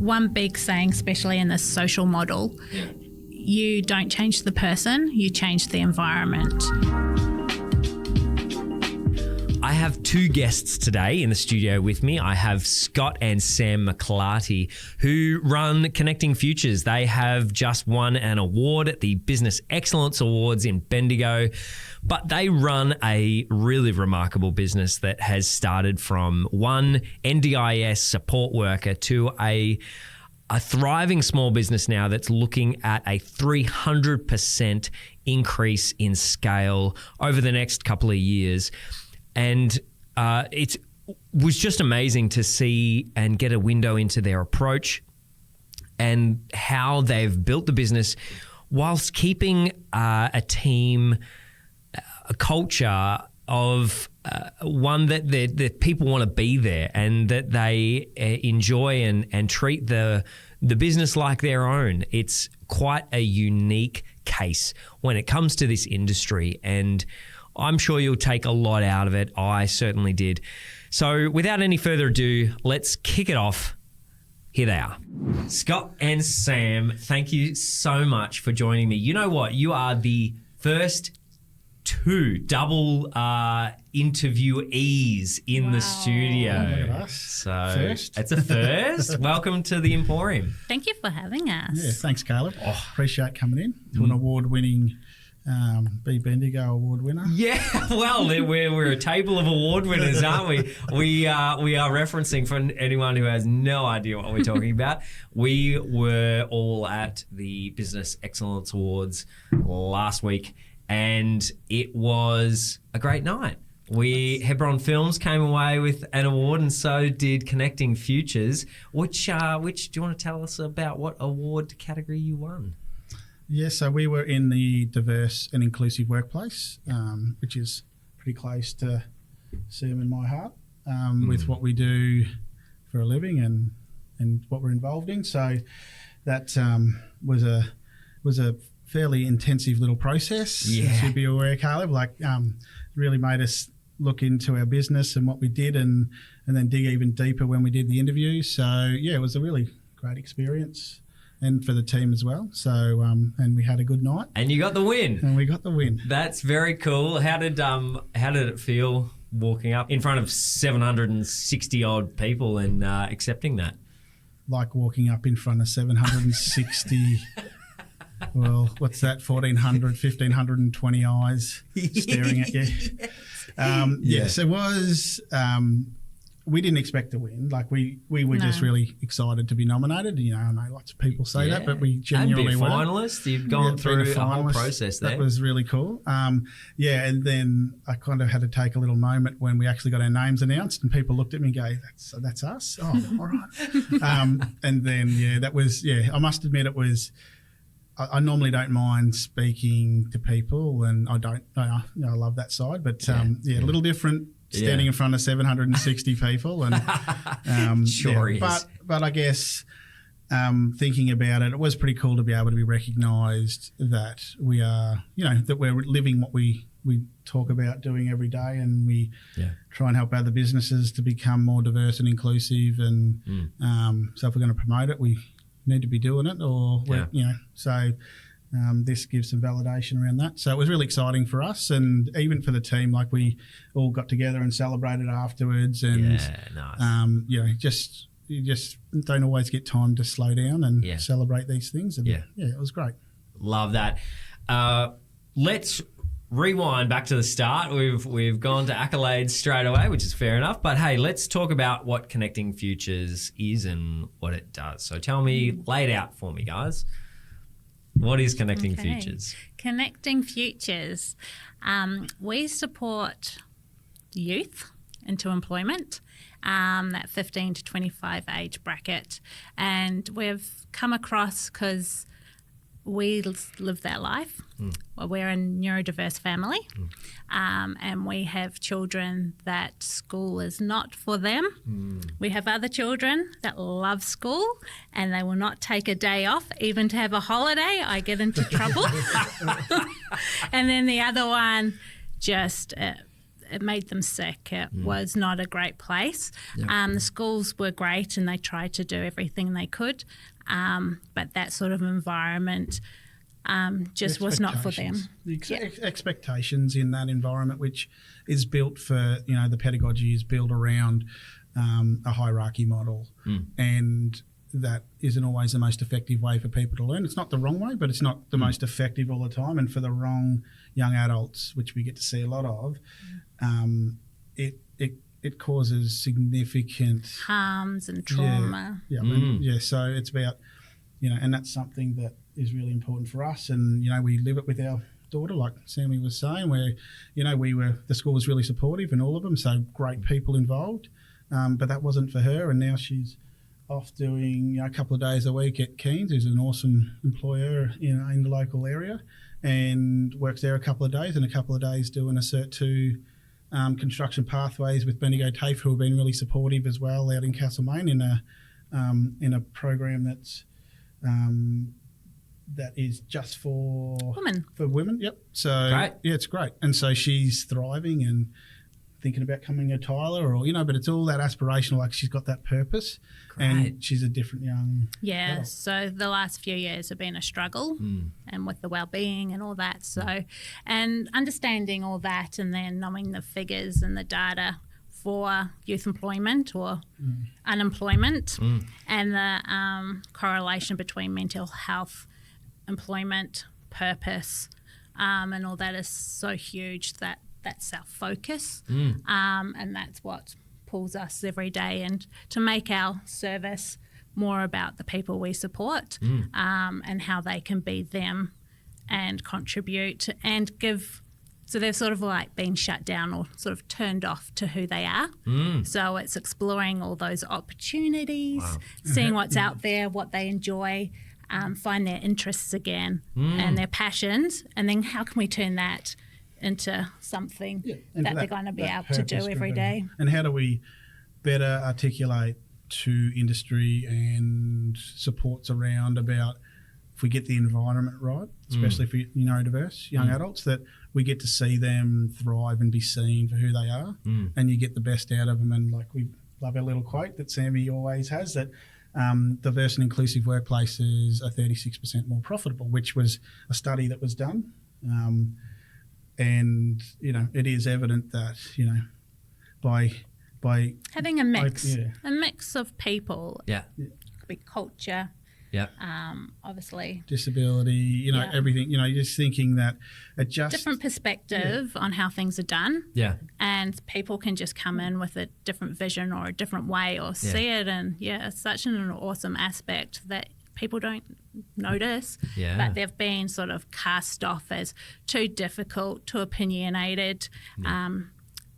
One big saying, especially in this social model, you don't change the person, you change the environment. I have two guests today in the studio with me. I have Scott and Sam McLarty, who run Connecting Futures. They have just won an award at the Business Excellence Awards in Bendigo, but they run a really remarkable business that has started from one NDIS support worker to a thriving small business now that's looking at a 300% increase in scale over the next couple of years. And it was just amazing to see and get a window into their approach and how they've built the business whilst keeping a team, a culture of one that people want to be there and that they enjoy and treat the business like their own. It's quite a unique case when it comes to this industry, and I'm sure you'll take a lot out of it. I certainly did. So without any further ado, let's kick it off. Here they are. Scott and Sam, thank you so much for joining me. You know what? You are the first two double interviewees in the studio. Look at us. So First. It's a first. Welcome to the Emporium. Thank you for having us. Yeah, thanks, Caleb. Appreciate coming in to an award-winning Bendigo award winner. Yeah, well, we're a table of award winners, aren't we? We are referencing, for anyone who has no idea what we're talking about, we were all at the Business Excellence Awards last week, and it was a great night. Hebron Films came away with an award, and so did Connecting Futures. Which do you want to tell us about what award category you won? Yeah, so we were in the diverse and inclusive workplace, which is pretty close to Sam and my heart, with what we do for a living and what we're involved in. So that was a fairly intensive little process. Yeah. As you'd be aware, Caleb, really made us look into our business and what we did, and then dig even deeper when we did the interview. So yeah, it was a really great experience. And for the team as well. So, and we had a good night. And you got the win. And we got the win. That's very cool. How did it feel walking up in front of 760 odd people and accepting that? Like walking up in front of 760, well, what's that, 1,400, 1,520 eyes staring at you. Yes, it was... we didn't expect to win. We were just really excited to be nominated. You know, I know lots of people say that, but we genuinely were. And be a finalist. You've gone through a whole process there. That was really cool. And then I kind of had to take a little moment when we actually got our names announced, and people looked at me and go, "That's us." Oh, all right. And then that was I must admit it was. I normally don't mind speaking to people, and I don't. I love that side, but a little different. Standing in front of 760 people, and sure is. But I guess thinking about it, it was pretty cool to be able to be recognised that we are, that we're living what we talk about doing every day, and we try and help other businesses to become more diverse and inclusive. And so if we're going to promote it, we need to be doing it, or so. This gives some validation around that. So it was really exciting for us, and even for the team. We all got together and celebrated afterwards, and nice. You just don't always get time to slow down and celebrate these things. And it was great. Love that. Let's rewind back to the start. We've gone to accolades straight away, which is fair enough. But hey, let's talk about what Connecting Futures is and what it does. So lay it out for me, guys. What is Connecting Futures? Connecting Futures. We support youth into employment, that 15 to 25 age bracket. And we've come across because we live that life. We're a neurodiverse family, and we have children that school is not for them. We have other children that love school, and they will not take a day off, even to have a holiday. I get into trouble. And then the other one just it made them sick. It was not a great place. The schools were great and they tried to do everything they could, but that sort of environment just was not for them. The expectations in that environment, which is built for, the pedagogy is built around a hierarchy model, and that isn't always the most effective way for people to learn. It's not the wrong way, but it's not the most effective all the time. And for the wrong young adults, which we get to see a lot of, it causes significant harms and trauma. So it's about, and that's something that is really important for us. And, we live it with our daughter, like Sammy was saying, where, the school was really supportive and all of them, so great people involved. But that wasn't for her. And now she's off doing a couple of days a week at Keen's, who's an awesome employer in the local area, and works there a couple of days, and a couple of days doing a Cert 2 construction pathways with Bendigo TAFE, who have been really supportive as well out in Castlemaine in a program that is just for women. Yep. So great. Yeah, it's great. And so she's thriving and thinking about becoming a tiler, or but it's all that aspirational. Like, she's got that purpose, and she's a different young. Yeah. adult. So the last few years have been a struggle, and with the well-being and all that. So, and understanding all that, and then knowing the figures and the data for youth employment or unemployment, and the correlation between mental health, employment, purpose, and all that is so huge that self-focus, and that's what pulls us every day, and to make our service more about the people we support, and how they can be them and contribute and give. So they've sort of like been shut down or sort of turned off to who they are. So it's exploring all those opportunities, seeing what's out there, what they enjoy, find their interests again and their passions, and then how can we turn that into something that they're going to be able to do every day. And how do we better articulate to industry and supports around about, if we get the environment right, especially for neurodiverse young adults, that we get to see them thrive and be seen for who they are, and you get the best out of them. And like, we love our little quote that Sammy always has, that diverse and inclusive workplaces are 36% more profitable, which was a study that was done. And it is evident that by having a mix of people, it could be culture, obviously disability, everything. You're just thinking that it just different perspective on how things are done. And people can just come in with a different vision or a different way or see it, and it's such an awesome aspect that people don't notice, but they've been sort of cast off as too difficult, too opinionated.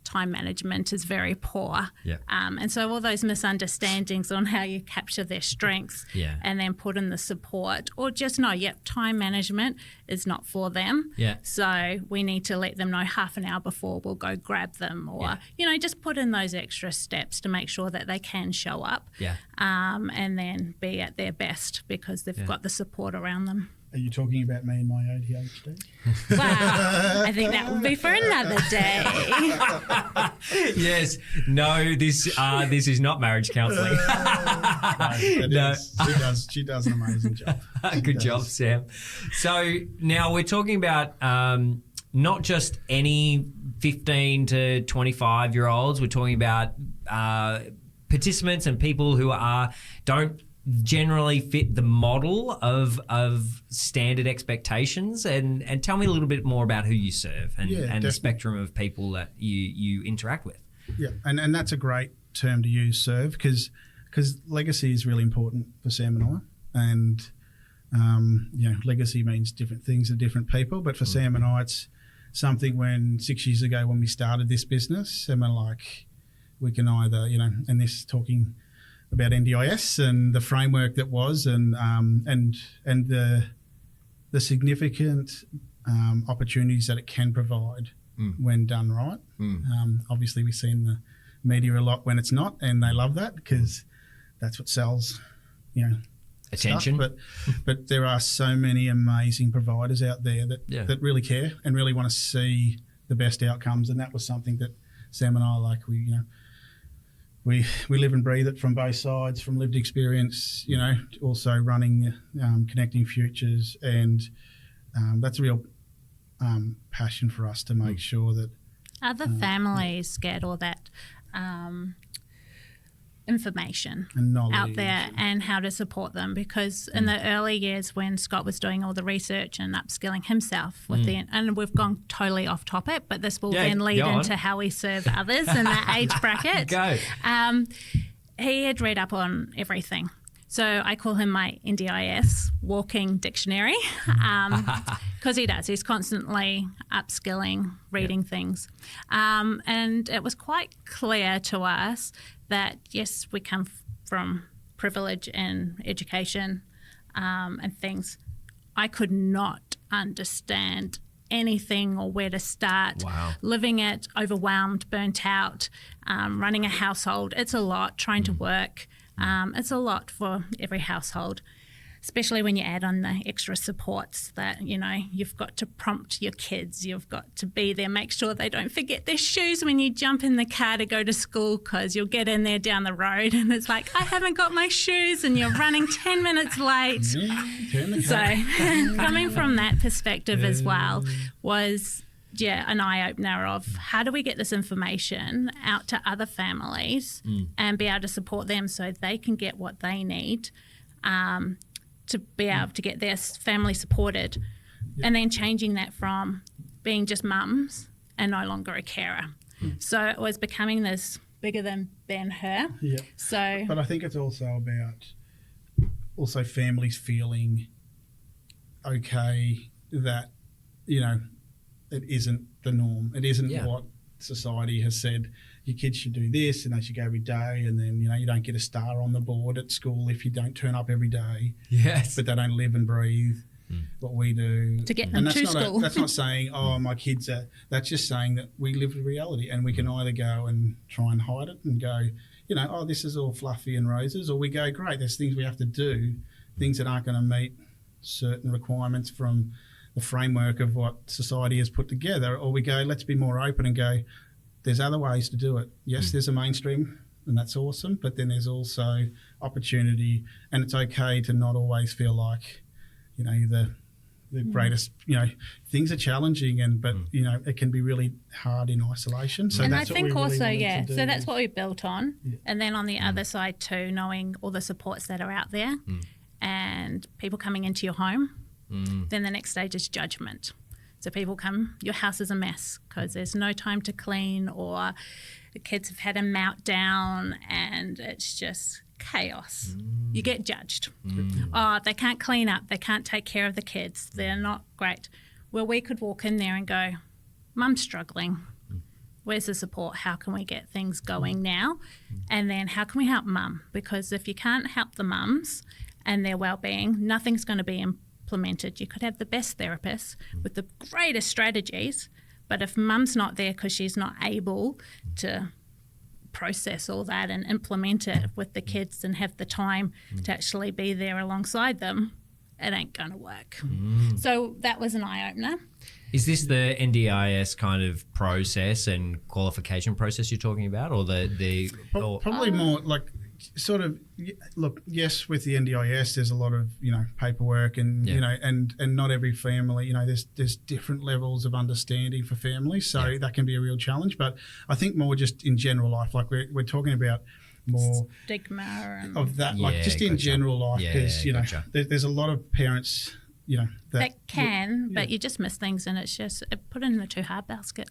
Time management is very poor. And so all those misunderstandings on how you capture their strengths and then put in the support, or just know, time management is not for them. So we need to let them know half an hour before we'll go grab them, or, just put in those extra steps to make sure that they can show up and then be at their best because they've got the support around them. Are you talking about me and my ADHD? Wow, I think that would be for another day. Yes. No, this is not marriage counselling. No. She does an amazing job. Good job, Sam. So now we're talking about not just any 15 to 25-year-olds. We're talking about participants and people who don't generally fit the model of standard expectations, and tell me a little bit more about who you serve and the spectrum of people that you interact with. And that's a great term to use, serve, because legacy is really important for Sam and I, and legacy means different things to different people, but for Sam and I, it's something when 6 years ago when we started this business, Sam and like, we can either, and this is talking about NDIS and the framework that was, and the significant opportunities that it can provide when done right. Obviously, we see in the media a lot when it's not, and they love that because that's what sells, attention. Stuff. But there are so many amazing providers out there that really care and really want to see the best outcomes. And that was something that Sam and I, we live and breathe it from both sides, from lived experience, also running Connecting Futures, and that's a real passion for us to make sure that other families get all that information and knowledge out there and how to support them, because in the early years when Scott was doing all the research and upskilling himself with and we've gone totally off topic, but this will then lead into how we serve others in that age bracket. Go. He had read up on everything. So I call him my NDIS walking dictionary, because he does. He's constantly upskilling, reading things. And it was quite clear to us that, yes, we come from privilege and education and things. I could not understand anything or where to start. Wow. Living it, overwhelmed, burnt out, running a household. It's a lot, trying to work. It's a lot for every household, especially when you add on the extra supports that, you've got to prompt your kids, you've got to be there, make sure they don't forget their shoes when you jump in the car to go to school, because you'll get in there down the road and it's like, I haven't got my shoes, and you're running 10 minutes late. So coming from that perspective as well was an eye-opener of how do we get this information out to other families and be able to support them so they can get what they need to be able to get their family supported, and then changing that from being just mums and no longer a carer. So it was becoming this bigger than her. Yeah. So, but I think it's also about families feeling okay that, it isn't the norm. It isn't what society has said. Your kids should do this and they should go every day, and then, you don't get a star on the board at school if you don't turn up every day. Yes. But they don't live and breathe what we do. To get them to school. That's not saying, my kids are... That's just saying that we live the reality, and we can either go and try and hide it and go, this is all fluffy and roses, or we go, great, there's things we have to do, things that aren't going to meet certain requirements from the framework of what society has put together, or we go, let's be more open and go, there's other ways to do it. Yes, there's a mainstream, and that's awesome, but then there's also opportunity, and it's okay to not always feel like, the greatest, things are challenging, but it can be really hard in isolation. So and that's I think what we also, really wanted to do. so that's what we built on. Yeah. And then on the other side too, knowing all the supports that are out there and people coming into your home. Then the next stage is judgment. So people come, your house is a mess because there's no time to clean, or the kids have had a meltdown and it's just chaos. You get judged. Oh, they can't clean up, they can't take care of the kids, they're not great. Well, we could walk in there and go, Mum's struggling. Where's the support? How can we get things going now? And then how can we help Mum? Because if you can't help the mums and their well-being, nothing's going to be implemented. You could have the best therapist with the greatest strategies, but if Mum's not there because she's not able to process all that and implement it with the kids and have the time to actually be there alongside them, it ain't going to work. So that was an eye-opener. Is this the NDIS kind of process and qualification process you're talking about, or probably more like sort of, look, yes, with the NDIS there's a lot of paperwork and and not every family, there's different levels of understanding for families, so that can be a real challenge. But I think more just in general life, like we're talking about more stigma and of that, like just in general life, because there's a lot of parents that can, but you just miss things, and it's just put it in the too hard basket.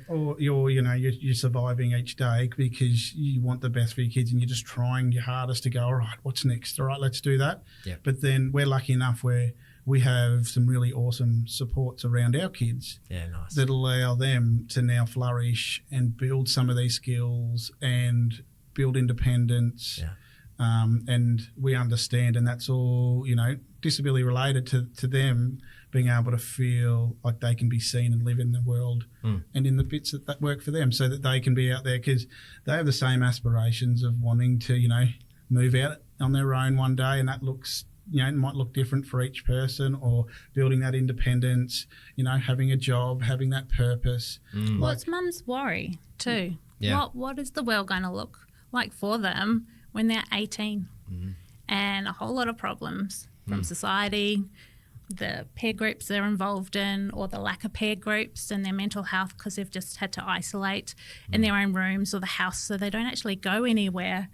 Or you're surviving each day because you want the best for your kids, and you're just trying your hardest to go, all right, what's next? All right, let's do that. But then we're lucky enough where we have some really awesome supports around our kids that allow them to now flourish and build some of these skills and build independence. And we understand, and that's all, disability related to them being able to feel like they can be seen and live in the world and in the bits that work for them, so that they can be out there, because they have the same aspirations of wanting to, move out on their own one day, and that looks it might look different for each person, or building that independence, having a job, having that purpose. Well, it's mum's worry too. Yeah. What is the world going to look like for them when they're 18? And a whole lot of problems from society, the peer groups they're involved in, or the lack of peer groups, and their mental health because they've just had to isolate in their own rooms or the house, so they don't actually go anywhere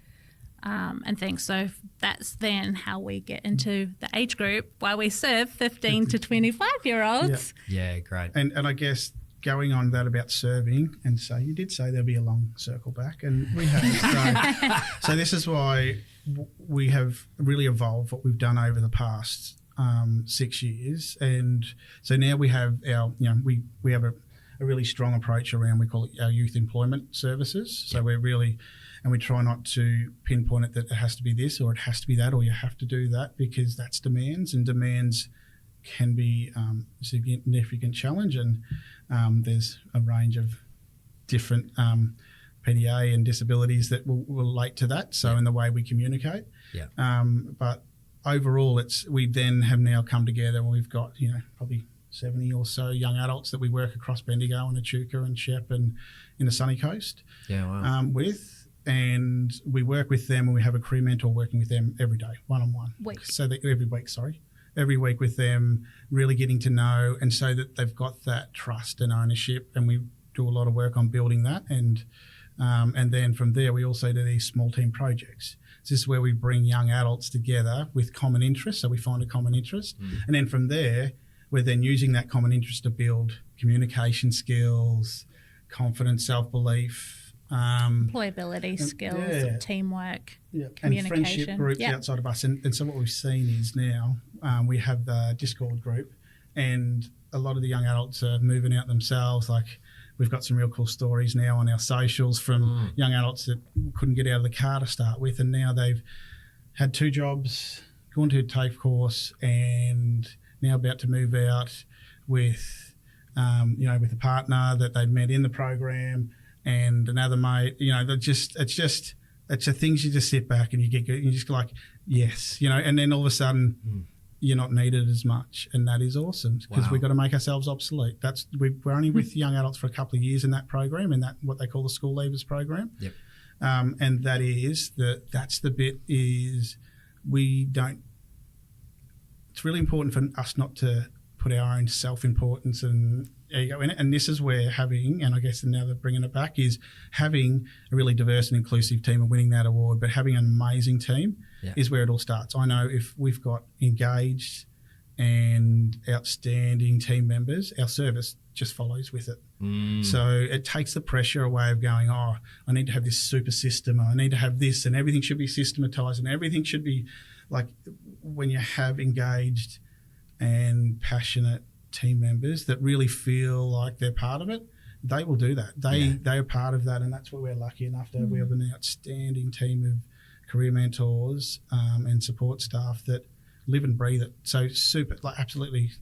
and things. So that's then how we get into the age group why we serve 15 to 25-year-olds. Yeah, great. And I guess going on that about serving, and so you did say there'll be a long circle back, and we have. So this is why we have really evolved what we've done over the past 6 years, and so now we have our, we have a really strong approach around, we call it our youth employment services. So we're really, and we try not to pinpoint it that it has to be this or it has to be that or you have to do that, because that's demands, and demands can be a significant challenge, and there's a range of different PDA and disabilities that will relate to that. So in the way we communicate, but overall, we then have now come together, and we've got probably 70 or so young adults that we work across Bendigo and Echuca and Shepparton in the sunny coast. With, and we work with them, and we have a career mentor working with them every day, one-on-one. Every week with them, really getting to know, and so that they've got that trust and ownership, and we do a lot of work on building that, and then from there we also do these small team projects. This is where we bring young adults together with common interests, so we find a common interest, and then from there we're then using that common interest to build communication skills, confidence, self-belief, employability skills, teamwork, communication. And friendship groups outside of us. And so what we've seen is now we have the Discord group, and a lot of the young adults are moving out themselves. Like, we've got some real cool stories now on our socials from young adults that couldn't get out of the car to start with, and now they've had 2 jobs, gone to a TAFE course, and now about to move out with, with a partner that they've met in the program, and another mate. It's the things you just sit back and you just go like, yes, and then all of a sudden you're not needed as much, and that is awesome, because we've got to make ourselves obsolete. We're only with young adults for a couple of years in that program, in that what they call the school leavers program. And that's the bit is we don't. It's really important for us not to put our own self-importance and ego in it. And this is where having, and I guess now they're bringing it back, is having a really diverse and inclusive team and winning that award, but having an amazing team is where it all starts. I know if we've got engaged and outstanding team members, our service just follows with it. So it takes the pressure away of going, I need to have this super system, I need to have this, and everything should be systematized, and everything should be like, when you have engaged and passionate team members that really feel like they're part of it, they will do that. They are part of that, and that's where we're lucky enough to have. We have an outstanding team of career mentors and support staff that live and breathe it. So absolutely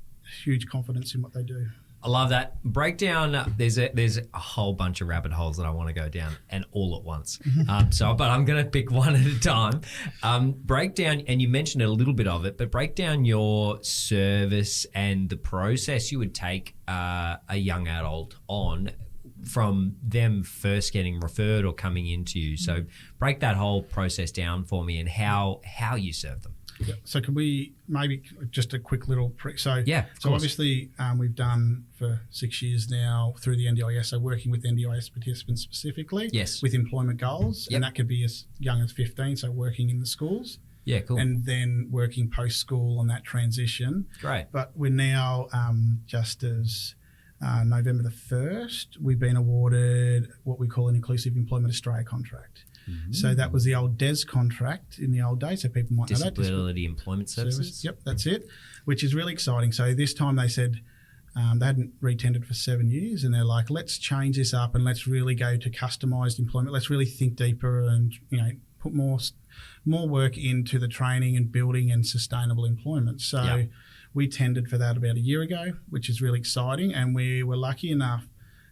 huge confidence in what they do. I love that breakdown. There's a whole bunch of rabbit holes that I want to go down, and all at once. But I'm going to pick one at a time. Break down, and you mentioned a little bit of it, but break down your service and the process you would take a young adult on from them first getting referred or coming into you. So break that whole process down for me, and how you serve them. So can we maybe just a quick little obviously we've done for 6 years now through the NDIS, so working with NDIS participants specifically with employment goals, and that could be as young as 15, so working in the schools. And then working post-school on that transition. Great. But we're now, just as November the 1st, we've been awarded what we call an Inclusive Employment Australia contract. So that was the old DES contract in the old days, so people might know that. Disability Employment Services. Yep, that's it, which is really exciting. So this time they said they hadn't re-tendered for 7 years, and they're like, let's change this up and let's really go to customised employment. Let's really think deeper and put more work into the training and building and sustainable employment. So we tendered for that about a year ago, which is really exciting, and we were lucky enough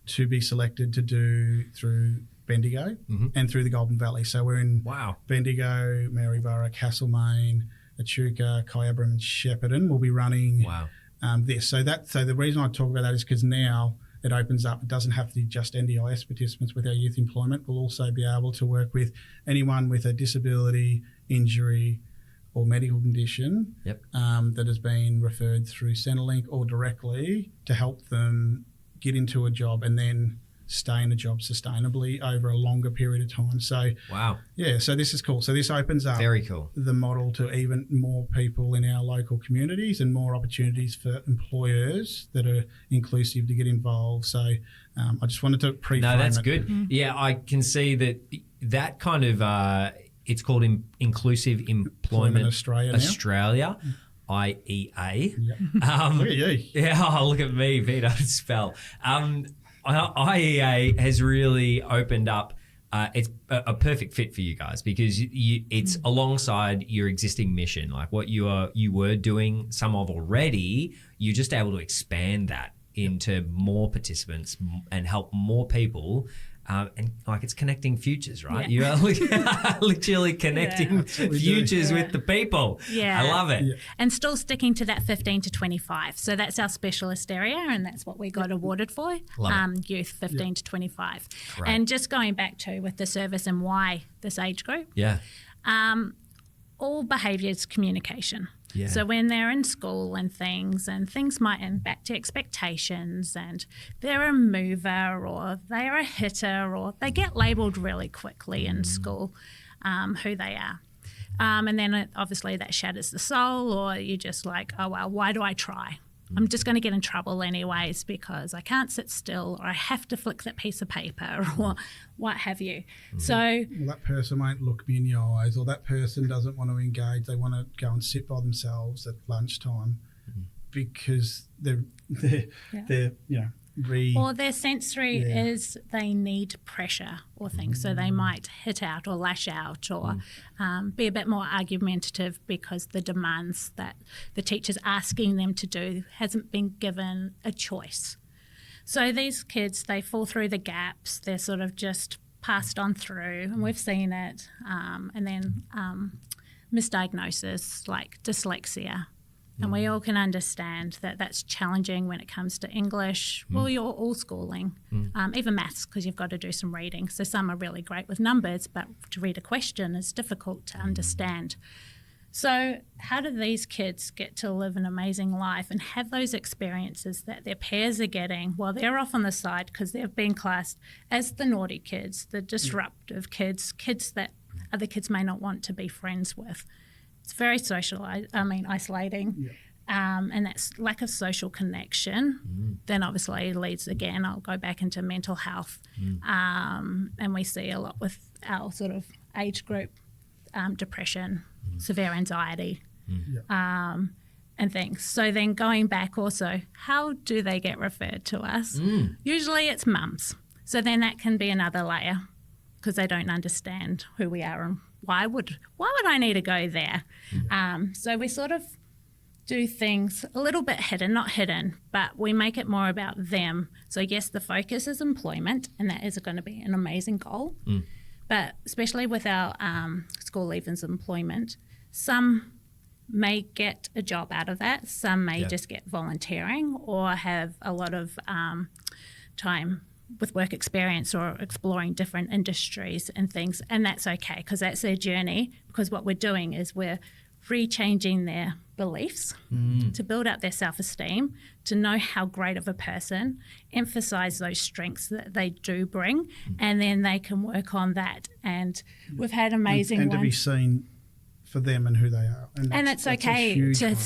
to be selected to do through Bendigo and through the Golden Valley. So we're in Bendigo, Maryborough, Castlemaine, Echuca, Kyabram and Shepparton will be running this. So the reason I talk about that is because now it opens up. It doesn't have to be just NDIS participants with our youth employment. We'll also be able to work with anyone with a disability, injury or medical condition that has been referred through Centrelink or directly to help them get into a job and then stay in a job sustainably over a longer period of time. So so this is cool. So this opens up the model to even more people in our local communities and more opportunities for employers that are inclusive to get involved. So I just wanted to pre-frame it. No, that's good. Yeah, I can see that kind of it's called Inclusive Employment Australia. IEA. Look at you. Yeah, look at me, being able to spell. IEA has really opened up. It's a perfect fit for you guys because it's alongside your existing mission, like what you were doing some of already. You're just able to expand that into more participants and help more people. And like it's connecting futures, right? You are literally connecting futures with the people. Yeah. I love it. Yeah. And still sticking to that 15 to 25. So that's our specialist area and that's what we got awarded for. Youth 15 to 25. Right. And just going back to with the service and why this age group. Yeah. All behaviours communication. Yeah. So when they're in school and things might impact expectations and they're a mover or they're a hitter or they get labelled really quickly in school who they are. And then obviously that shatters the soul or you're just like, oh, well, why do I try? I'm just going to get in trouble anyways because I can't sit still or I have to flick that piece of paper or what have you. So well, that person won't look me in the eyes or that person doesn't want to engage. They want to go and sit by themselves at lunchtime because they're or their sensory is they need pressure or things, so they might hit out or lash out or be a bit more argumentative because the demands that the teacher's asking them to do hasn't been given a choice. So these kids, they fall through the gaps, they're sort of just passed on through, and we've seen it, and then misdiagnosis like dyslexia. And we all can understand that that's challenging when it comes to English. Well, you're all schooling, even maths, because you've got to do some reading. So some are really great with numbers, but to read a question is difficult to understand. So how do these kids get to live an amazing life and have those experiences that their peers are getting while they're off on the side because they've been classed as the naughty kids, the disruptive kids, kids that other kids may not want to be friends with? It's very isolating, and that's lack of social connection. Then obviously leads again, I'll go back into mental health, and we see a lot with our sort of age group, depression, severe anxiety, and things. So then going back also, how do they get referred to us? Usually it's mums. So then that can be another layer because they don't understand who we are and why would I need to go there? So we sort of do things a little bit hidden, but we make it more about them. So yes, the focus is employment, and that is going to be an amazing goal. But especially with our school leavers employment, some may get a job out of that. Some may just get volunteering or have a lot of time with work experience or exploring different industries and things, and that's okay because that's their journey, because what we're doing is we're rechanging their beliefs to build up their self-esteem, to know how great of a person, emphasise those strengths that they do bring, and then they can work on that. And we've had amazing and ones. To be seen for them and who they are. And it's okay to to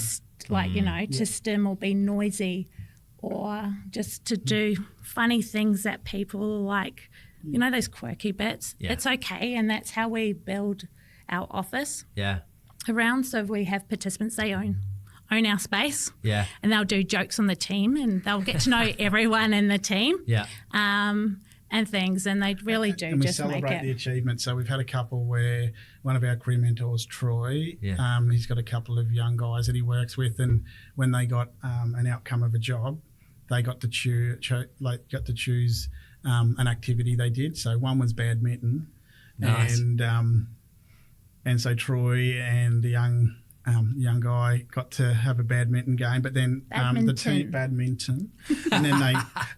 stim or be noisy or just to do funny things that people like, those quirky bits. Yeah. It's okay, and that's how we build our office around. So we have participants, they own our space, and they'll do jokes on the team, and they'll get to know everyone in the team, and things, and they really do and just make it. We celebrate the achievement. So we've had a couple where one of our career mentors, Troy, he's got a couple of young guys that he works with, and when they got an outcome of a job, they got to choose an activity they did. So one was badminton, and so Troy and the young young guy got to have a badminton game, but then the team badminton, and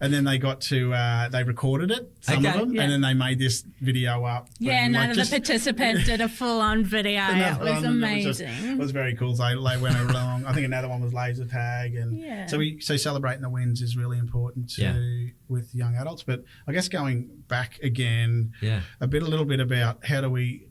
then they got to they recorded it, some of them, and then they made this video up. Yeah, none of the participants did a full-on video. It was amazing. It was very cool. So they went along. I think another one was laser tag, and so celebrating the wins is really important with young adults. But I guess going back again, a little bit about how do we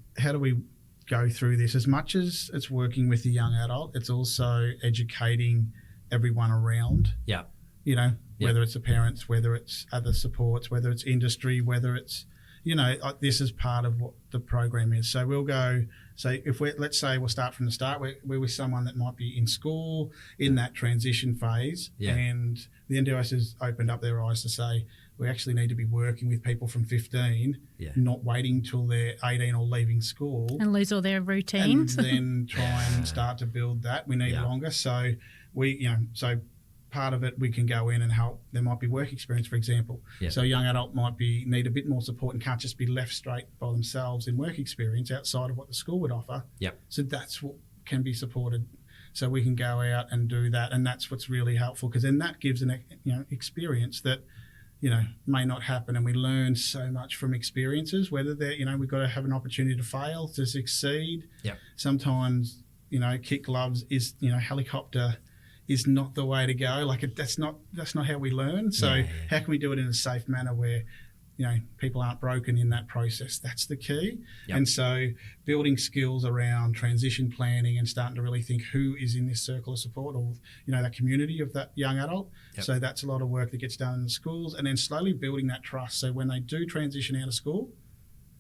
go through this. As much as it's working with the young adult, it's also educating everyone around. Yeah. You know, whether it's the parents, whether it's other supports, whether it's industry, whether it's, you know, this is part of what the program is. So we'll go, let's say we'll start from the start. We're with someone that might be in school in that transition phase, and the NDIS has opened up their eyes to say, we actually need to be working with people from 15, not waiting till they're 18 or leaving school. And lose all their routines. And then try and start to build that. We need longer. So part of it, we can go in and help. There might be work experience, for example. So a young adult might need a bit more support and can't just be left straight by themselves in work experience outside of what the school would offer. So that's what can be supported. So we can go out and do that. And that's what's really helpful, because then that gives an experience that, you know, may not happen, and we learn so much from experiences, whether they're, you know, we've got to have an opportunity to fail, to succeed. Sometimes, you know, kick gloves is, you know, helicopter is not the way to go. Like that's not how we learn. So how can we do it in a safe manner where, you know, people aren't broken in that process? That's the key. And so building skills around transition planning and starting to really think who is in this circle of support, or, you know, that community of that young adult. So that's a lot of work that gets done in the schools, and then slowly building that trust. So when they do transition out of school,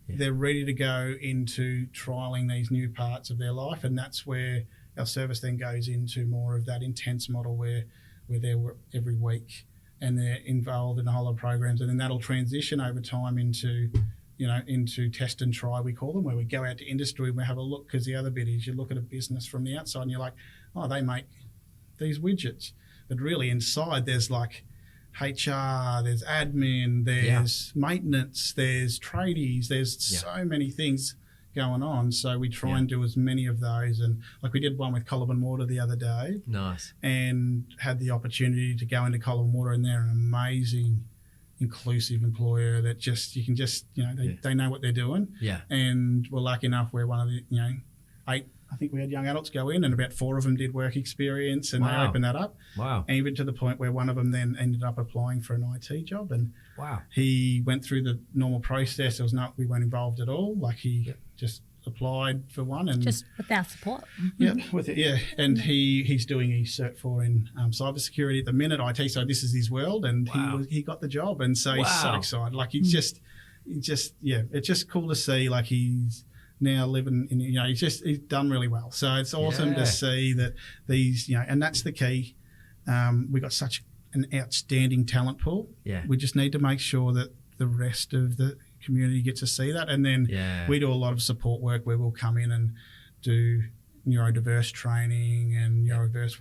they're ready to go into trialling these new parts of their life. And that's where our service then goes into more of that intense model where they're every week and they're involved in the whole lot of programs, and then that'll transition over time into test and try, we call them, where we go out to industry and we have a look, because the other bit is you look at a business from the outside and you're like, oh, they make these widgets. But really inside there's like HR, there's admin, there's maintenance, there's tradies, there's so many things going on. So we try and do as many of those, and like we did one with Castlemaine Water the other day. Nice. And had the opportunity to go into Castlemaine Water, and they're an amazing inclusive employer that they know what they're doing. And we're lucky enough we're one of the 8, I think we had young adults go in, and about 4 of them did work experience, and they opened that up. And even to the point where one of them then ended up applying for an IT job, and he went through the normal process. We weren't involved at all. Like he just applied for one, and just with our support. And he's doing his Cert 4 in cybersecurity at the minute, IT. So this is his world, and he got the job, and so he's so excited. Like it's just cool to see. Like he's now living in, he's done really well. So it's awesome to see that these, and that's the key. We've got such an outstanding talent pool. We just need to make sure that the rest of the community gets to see that. And then we do a lot of support work where we'll come in and do neurodiverse training and neurodiverse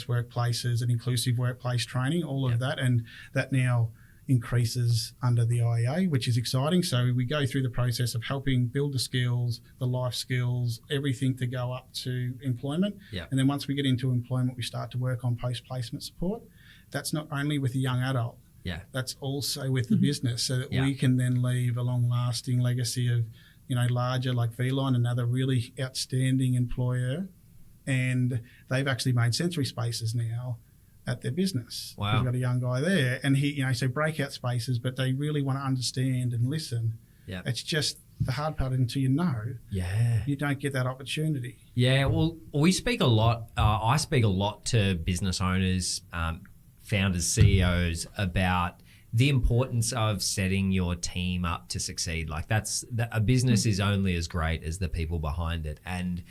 workplaces and inclusive workplace training, all of that. And that now increases under the IEA, which is exciting. So we go through the process of helping build the skills, the life skills, everything to go up to employment. And then once we get into employment, we start to work on post-placement support. That's not only with the young adult, that's also with the business, so that we can then leave a long-lasting legacy of, larger like V-Line, another really outstanding employer. And they've actually made sensory spaces now at their business. We've got a young guy there, and he, so breakout spaces, but they really want to understand and listen. It's just the hard part until you don't get that opportunity. Well, we speak a lot. I speak a lot to business owners, founders, CEOs about the importance of setting your team up to succeed. Like a business is only as great as the people behind it. And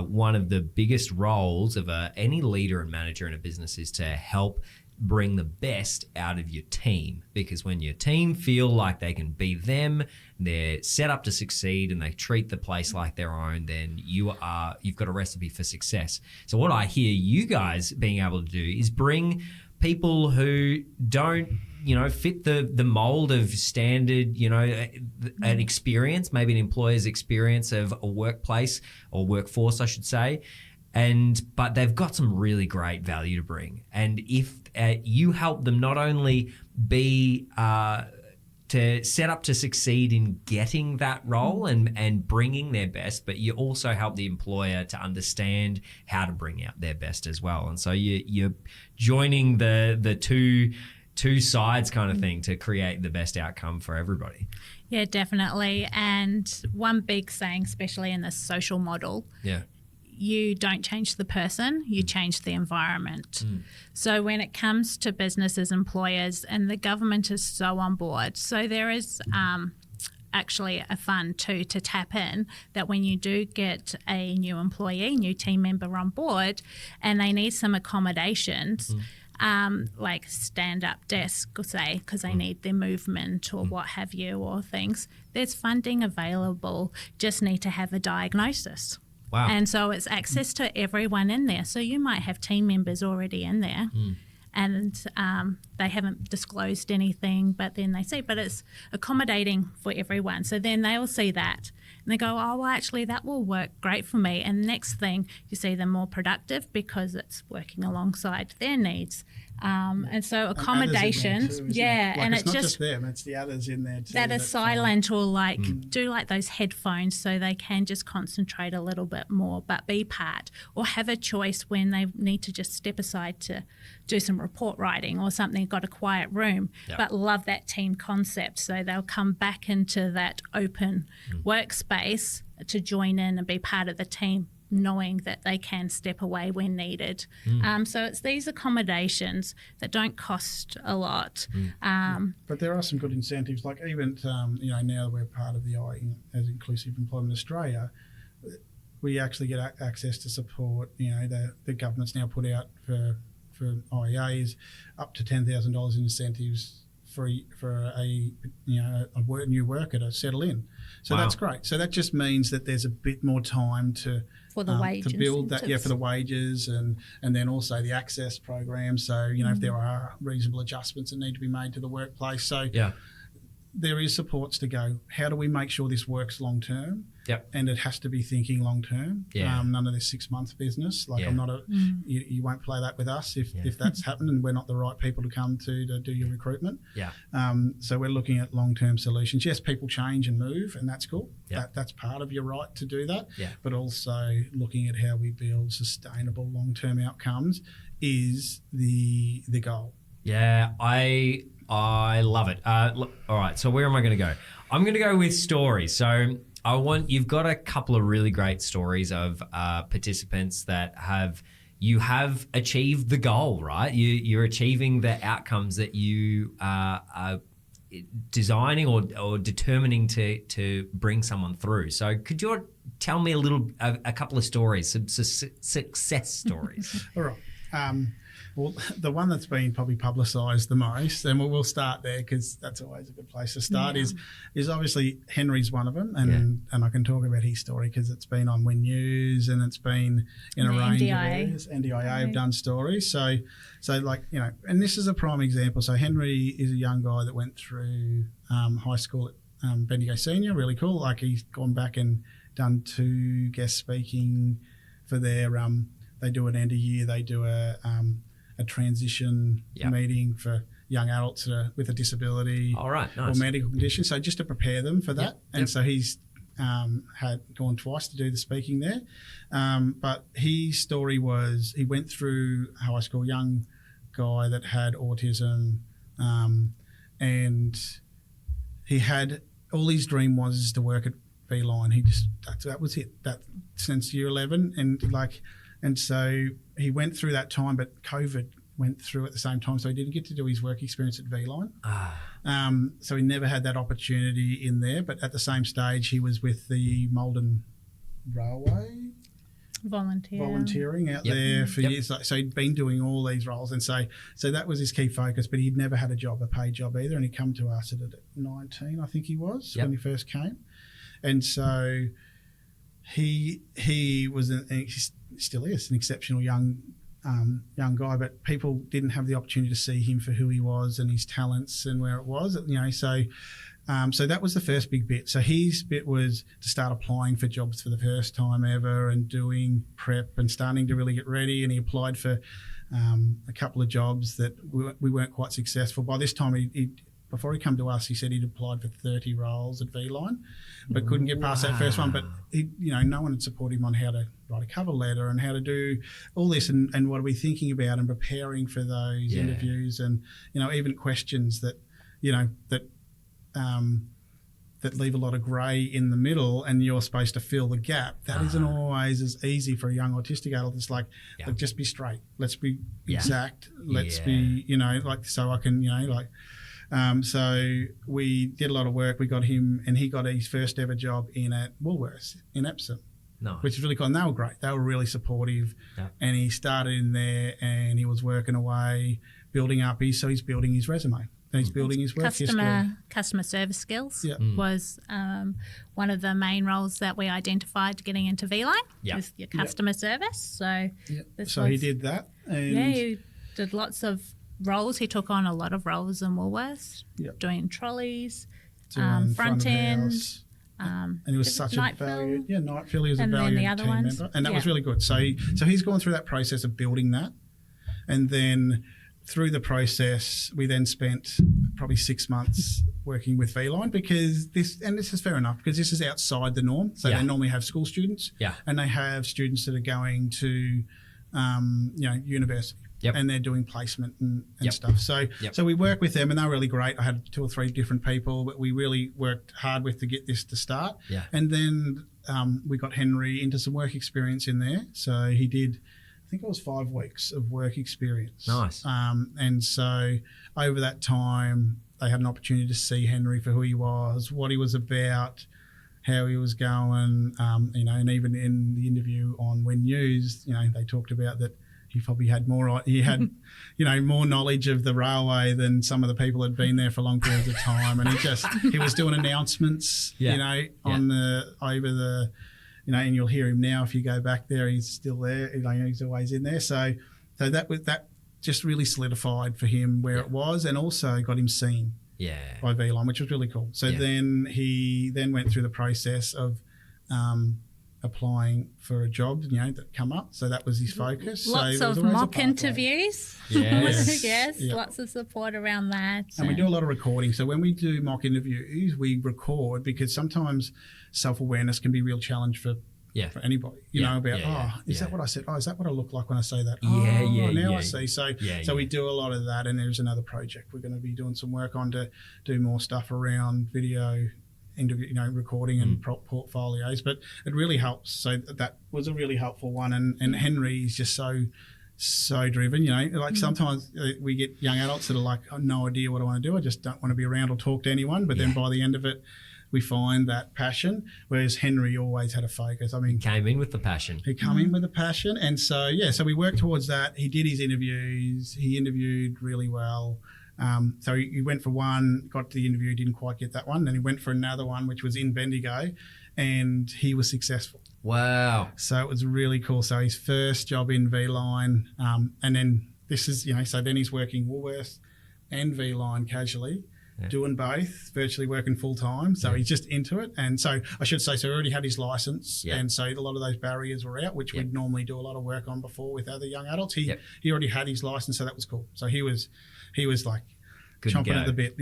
one of the biggest roles of any leader and manager in a business is to help bring the best out of your team, because when your team feel like they can be them, they're set up to succeed, and they treat the place like their own, then you've got a recipe for success. So what I hear you guys being able to do is bring people who don't fit the mold of standard, an experience, maybe an employer's experience of a workplace or workforce, I should say, but they've got some really great value to bring. And if you help them not only be to set up to succeed in getting that role and bringing their best, but you also help the employer to understand how to bring out their best as well. And so you're joining the two sides kind of thing to create the best outcome for everybody. Yeah, definitely. And one big saying, especially in the social model, you don't change the person, you change the environment. So when it comes to businesses, employers, and the government is so on board. So there is actually a fund too to tap in, that when you do get a new employee, new team member on board, and they need some accommodations, like stand-up desk, say, because they need their movement or what have you, or things, there's funding available, just need to have a diagnosis. Wow. And so it's access to everyone in there. So you might have team members already in there and they haven't disclosed anything, but then they see, but it's accommodating for everyone. So then they'll see that and they go, oh, well, actually that will work great for me. And next thing, you see them more productive because it's working alongside their needs. And so accommodations, too, and it's it's not just them, it's the others in there too. that are silent or do like those headphones so they can just concentrate a little bit more, but be part, or have a choice when they need to just step aside to do some report writing or something, got a quiet room, but love that team concept. So they'll come back into that open workspace to join in and be part of the team, knowing that they can step away when needed. So it's these accommodations that don't cost a lot. But there are some good incentives, like even, now that we're part of the as Inclusive Employment Australia, we actually get access to support. The government's now put out for IEAs up to $10,000 in incentives for a new worker to settle in. So that's great. So that just means that there's a bit more time to the wage to build incentives. that, for the wages and then also the access program. So if there are reasonable adjustments that need to be made to the workplace. So there is supports to go, how do we make sure this works long term? And it has to be thinking long term. None of this 6-month business. Like I'm not you won't play that with us if that's happened and we're not the right people to come to do your recruitment. So we're looking at long term solutions. Yes, people change and move, and that's cool. That's part of your right to do that. But also looking at how we build sustainable long term outcomes is the goal. I love it. Look, all right, so where am I going to go? I'm going to go with stories. So you've got a couple of really great stories of participants that have achieved the goal, right? You're achieving the outcomes that you are designing or determining to bring someone through. So could you tell me a couple of stories, some success stories? All right. Well, the one that's been probably publicised the most, and we'll start there because that's always a good place to start, is obviously Henry's one of them, and I can talk about his story because it's been on Win News and it's been in a range of areas. NDIA have done stories. So and this is a prime example. So Henry is a young guy that went through high school at Bendigo Senior, really cool. Like he's gone back and done 2 guest speaking for their, they do an end of year, they do a transition meeting for young adults with a disability nice. Or medical condition. So just to prepare them for that. And so he's had gone twice to do the speaking there. But his story was he went through high school, young guy that had autism, and he had all his dream was to work at V-Line. That was it. That since year 11, and so he went through that time, but COVID went through at the same time, so he didn't get to do his work experience at V-Line. So he never had that opportunity in there, but at the same stage, he was with the Malden Railway. Volunteering out there for years. So he'd been doing all these roles, and so that was his key focus, but he'd never had a paid job either, and he'd come to us at 19, I think he was, when he first came. And so he was, he still is, an exceptional young guy, but people didn't have the opportunity to see him for who he was and his talents and where it was, so So that was the first big bit. So his bit was to start applying for jobs for the first time ever and doing prep and starting to really get ready. And he applied for a couple of jobs that we weren't quite successful. By this time, before he came to us, he said he'd applied for 30 roles at V-Line, but couldn't get past that first one. But no one had supported him on how to write a cover letter and how to do all this and what are we thinking about and preparing for those interviews and even questions that that leave a lot of grey in the middle and you're supposed to fill the gap. That isn't always as easy for a young autistic adult. It's like just be straight. Let's be exact. Let's be, so I can, so we did a lot of work. We got him and he got his first ever job in at Woolworths in Epsom. Nice. Which is really cool. And they were great. They were really supportive. Yep. And he started in there and he was working away, building up. He's building his resume. He's building his work history. Customer service skills was one of the main roles that we identified getting into V-Line with your customer service. So he did that. And he did lots of roles. He took on a lot of roles in Woolworths, doing trolleys, front end. And he was such a valued, night fill. He was a and valued then the other team ones. member, and that was really good. So he's gone through that process of building that, and then through the process, we then spent probably 6 months working with V-Line because this is fair enough because this is outside the norm. So they normally have school students, and they have students that are going to, university. Yep. And they're doing placement and stuff. So we work with them and they're really great. I had 2 or 3 different people that we really worked hard with to get this to start. Yeah. And then we got Henry into some work experience in there. So he did, I think it was 5 weeks of work experience. Nice. And so over that time, they had an opportunity to see Henry for who he was, what he was about, how he was going, and even in the interview on When News, they talked about that he probably had more knowledge of the railway than some of the people that had been there for long periods of time. And he was doing announcements, and you'll hear him now if you go back there. He's still there. He's always in there. So that just really solidified for him where it was, and also got him seen by V-Line, which was really cool. So then he went through the process of applying for a job, that come up. So that was his focus. Lots of mock interviews. Yes, lots of support around that. And we do a lot of recording. So when we do mock interviews, we record because sometimes self-awareness can be a real challenge for anybody. Is that what I said? Oh, is that what I look like when I say that? I see. So we do a lot of that, and there's another project we're going to be doing some work on to do more stuff around video interview, recording and portfolios, but it really helps. So that was a really helpful one. And Henry's just so driven, sometimes we get young adults that are like, I have no idea what I want to do. I just don't want to be around or talk to anyone. But then by the end of it, we find that passion, whereas Henry always had a focus. I mean, came in with the passion. He came in with a passion. And so we worked towards that. He did his interviews. He interviewed really well. So he went for one, got to the interview, didn't quite get that one. Then he went for another one, which was in Bendigo, and he was successful. Wow. So it was really cool. So his first job in V-Line, and then this is, so then he's working Woolworths and V-Line casually, doing both, virtually working full time. So he's just into it. And so I should say, so he already had his license. And so a lot of those barriers were out, which we'd normally do a lot of work on before with other young adults. He already had his license, so that was cool. So he was like chomping at the bit.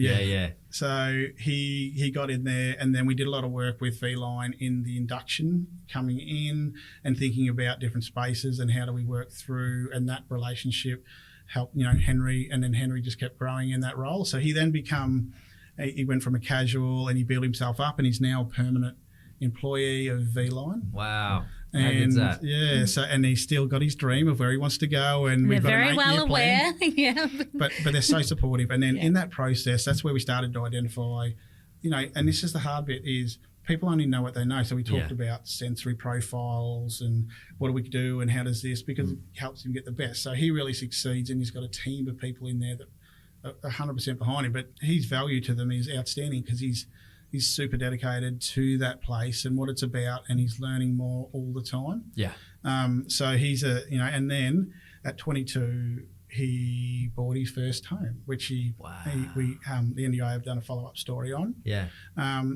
So he got in there, and then we did a lot of work with V-Line in the induction, coming in and thinking about different spaces and how do we work through, and that relationship helped, Henry, and then Henry just kept growing in that role. So he then he went from a casual and he built himself up, and he's now a permanent employee of V-Line. Wow. And how good's that? Yeah, so and he's still got his dream of where he wants to go, and we're we've got very an 8-year well aware. plan. But they're so supportive. And then in that process, that's where we started to identify, and this is the hard bit, is people only know what they know. So we talked about sensory profiles and what do we do and how does this, because it helps him get the best. So he really succeeds, and he's got a team of people in there that are 100% behind him. But his value to them is outstanding because he's super dedicated to that place and what it's about, and he's learning more all the time. Yeah. So he's and then at 22, he bought his first home, which the NDIS have done a follow-up story on. Yeah.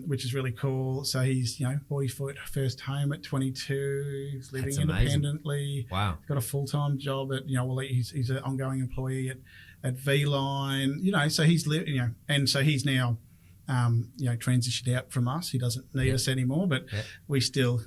Which is really cool. So he's, bought his first home at 22. He's living independently. Wow. Got a full-time job at, he's an ongoing employee at V-Line. So he's and so he's now transitioned out from us. He doesn't need us anymore, but he still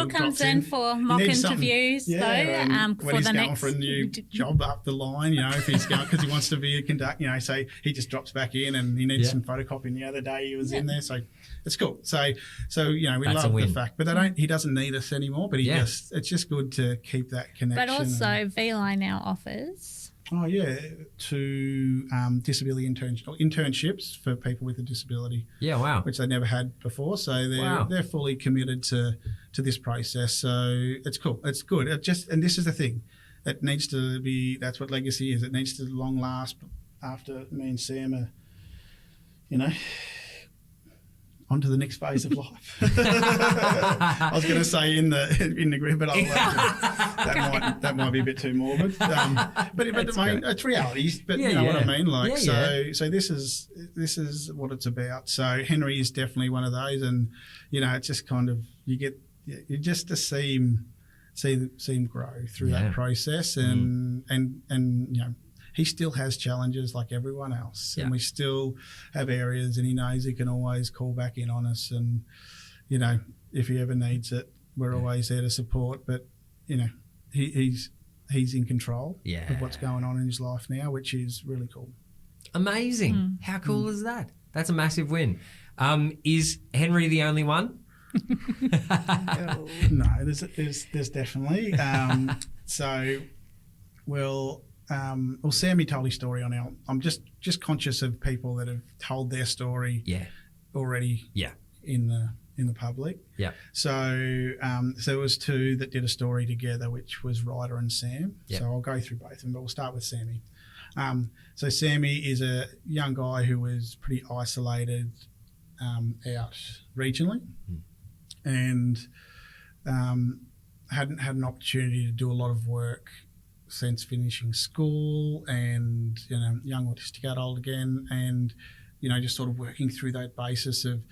comes in for mock interviews though. When for he's the going next for a new job up the line, if he's going because he wants to be a conductor, so he just drops back in and he needs some photocopying. The other day he was in there, so it's cool. So we love the fact, but he doesn't need us anymore. But it's just good to keep that connection. But also V-Line now offers. Oh yeah, to disability internships for people with a disability. Yeah, wow. Which they never had before, so they're fully committed to this process. So it's cool. It's good. And this is the thing, it needs to be. That's what legacy is. It needs to long last after me and Sam are, on to the next phase of life. I was going to say in the group, but that might be a bit too morbid. But it's reality. But you know what I mean. So this is what it's about. So Henry is definitely one of those, and it's just kind of you just to see him grow through that process, and he still has challenges like everyone else, and we still have areas, and he knows he can always call back in on us, and if he ever needs it, we're always there to support. But he's in control of what's going on in his life now, which is really cool. Amazing! How cool is that? That's a massive win. Is Henry the only one? No, there's definitely. Sammy told his story on our. I'm just conscious of people that have told their story. Already. In the public. Yeah. So there was two that did a story together, which was Ryder and Sam. So I'll go through both of them, but we'll start with Sammy. So Sammy is a young guy who was pretty isolated out regionally, and hadn't had an opportunity to do a lot of work since finishing school, and young autistic adult again, and just sort of working through that basis of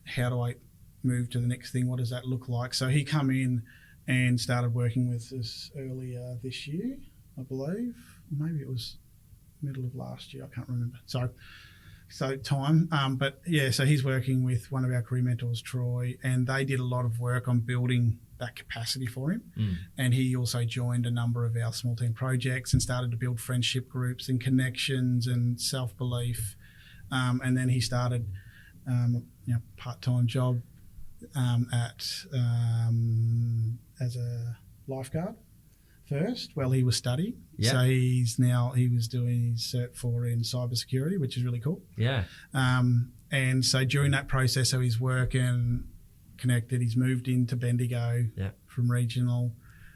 how do I move to the next thing, what does that look like. So he come in and started working with us earlier this year, I believe. Maybe it was middle of last year, I can't remember. So time, so he's working with one of our career mentors, Troy, and they did a lot of work on building that capacity for him. And he also joined a number of our small team projects and started to build friendship groups and connections and self-belief. And then he started part-time job as a lifeguard first while he was studying. So he was doing his Cert 4 in cybersecurity, which is really cool. And so during that process, so he's working, connected, he's moved into Bendigo from regional.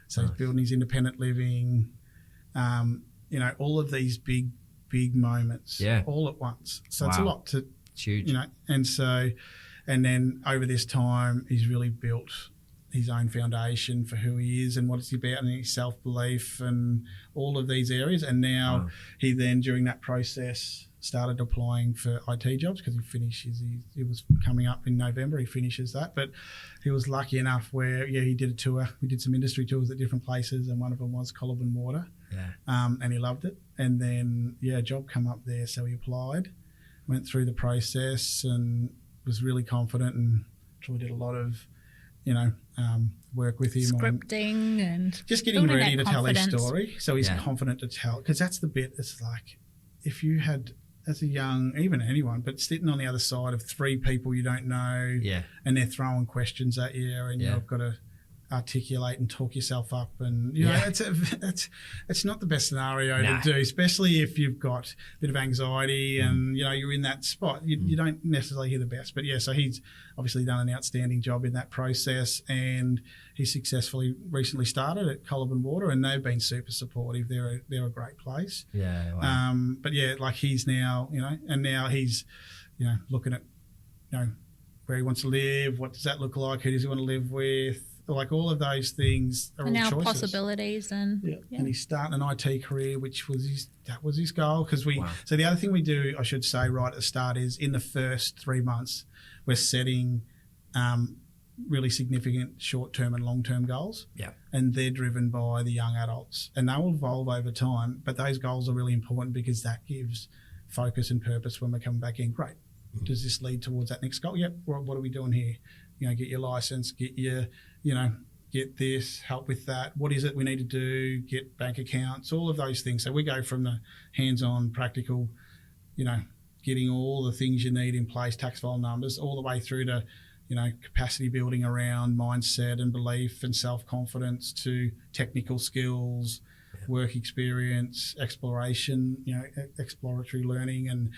So he's building his independent living, all of these big moments all at once. So it's a lot to, it's huge. And then over this time, he's really built his own foundation for who he is and what it's about, and his self-belief and all of these areas. And now he then, during that process, started applying for IT jobs because he was coming up in November, he finishes that. But he was lucky enough where, he did a tour. We did some industry tours at different places, and one of them was Castlemaine Water. And he loved it. And then, a job come up there, so he applied, went through the process and was really confident, and Troy did a lot of work with him scripting and just getting ready to tell his story, so he's confident to tell, because that's the bit. It's like if you had, as a young, even anyone, but sitting on the other side of three people you don't know, and they're throwing questions at you, and you've got to articulate and talk yourself up, and it's not the best scenario to do, especially if you've got a bit of anxiety and you're in that spot. You don't necessarily hear the best, but so he's obviously done an outstanding job in that process, and he successfully recently started at Castlemaine Water, and they've been super supportive. They're a great place. But like he's now and now he's looking at where he wants to live, what does that look like, who does he want to live with, like all of those things are And all our choices. possibilities and And he's starting an IT career, which was his goal. Because Wow. so the other thing we do, I should say right at the start, is in the first 3 months, we're setting really significant short-term and long-term goals. Yeah. And they're driven by the young adults, and they will evolve over time. But those goals are really important because that gives focus and purpose when we come back in. Great. Does this lead towards that next goal? Yep. What are we doing here? Get your license, get this, help with that. What is it we need to do? Get bank accounts, all of those things. So we go from the hands-on, practical, getting all the things you need in place, tax file numbers, all the way through to, capacity building around mindset and belief and self-confidence, to technical skills, work experience, exploration, exploratory learning and,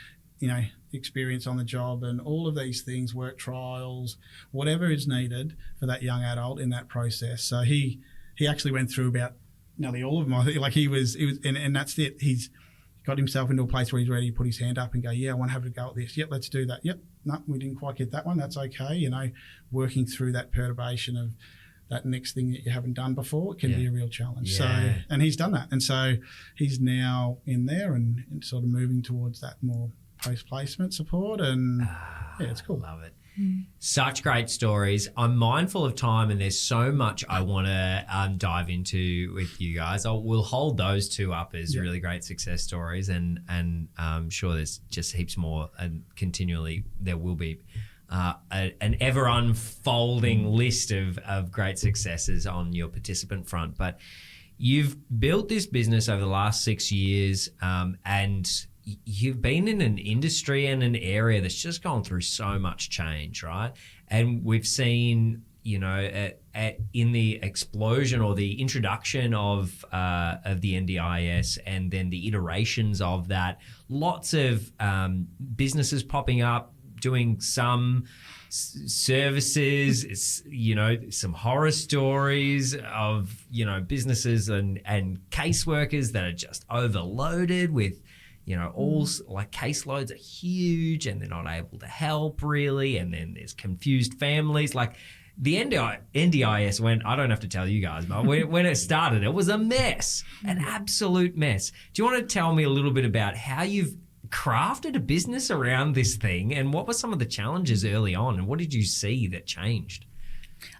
experience on the job, and all of these things, work trials, whatever is needed for that young adult in that process. So he actually went through about nearly all of them. I think, like he was, and that's it. He's got himself into a place where he's ready to put his hand up and go, yeah, I want to have a go at this. Yep, let's do that. Yep, no, we didn't quite get that one. That's okay. Working through that perturbation of that next thing that you haven't done before can be a real challenge. Yeah. So, and he's done that. And so he's now in there and sort of moving towards that more post-placement support, and it's cool. Love it. Such great stories. I'm mindful of time, and there's so much I want to dive into with you guys. We'll hold those two up as really great success stories, and I'm sure there's just heaps more, and continually there will be an ever unfolding list of great successes on your participant front. But you've built this business over the last 6 years, and you've been in an industry and an area that's just gone through so much change, right? And we've seen, in the explosion or the introduction of the NDIS, and then the iterations of that, lots of businesses popping up, doing some services, some horror stories of, businesses and caseworkers that are just overloaded with, all like caseloads are huge and they're not able to help really. And then there's confused families. Like the NDIS went, I don't have to tell you guys, but when it started, it was a mess, an absolute mess. Do you want to tell me a little bit about how you've crafted a business around this thing, and what were some of the challenges early on, and what did you see that changed?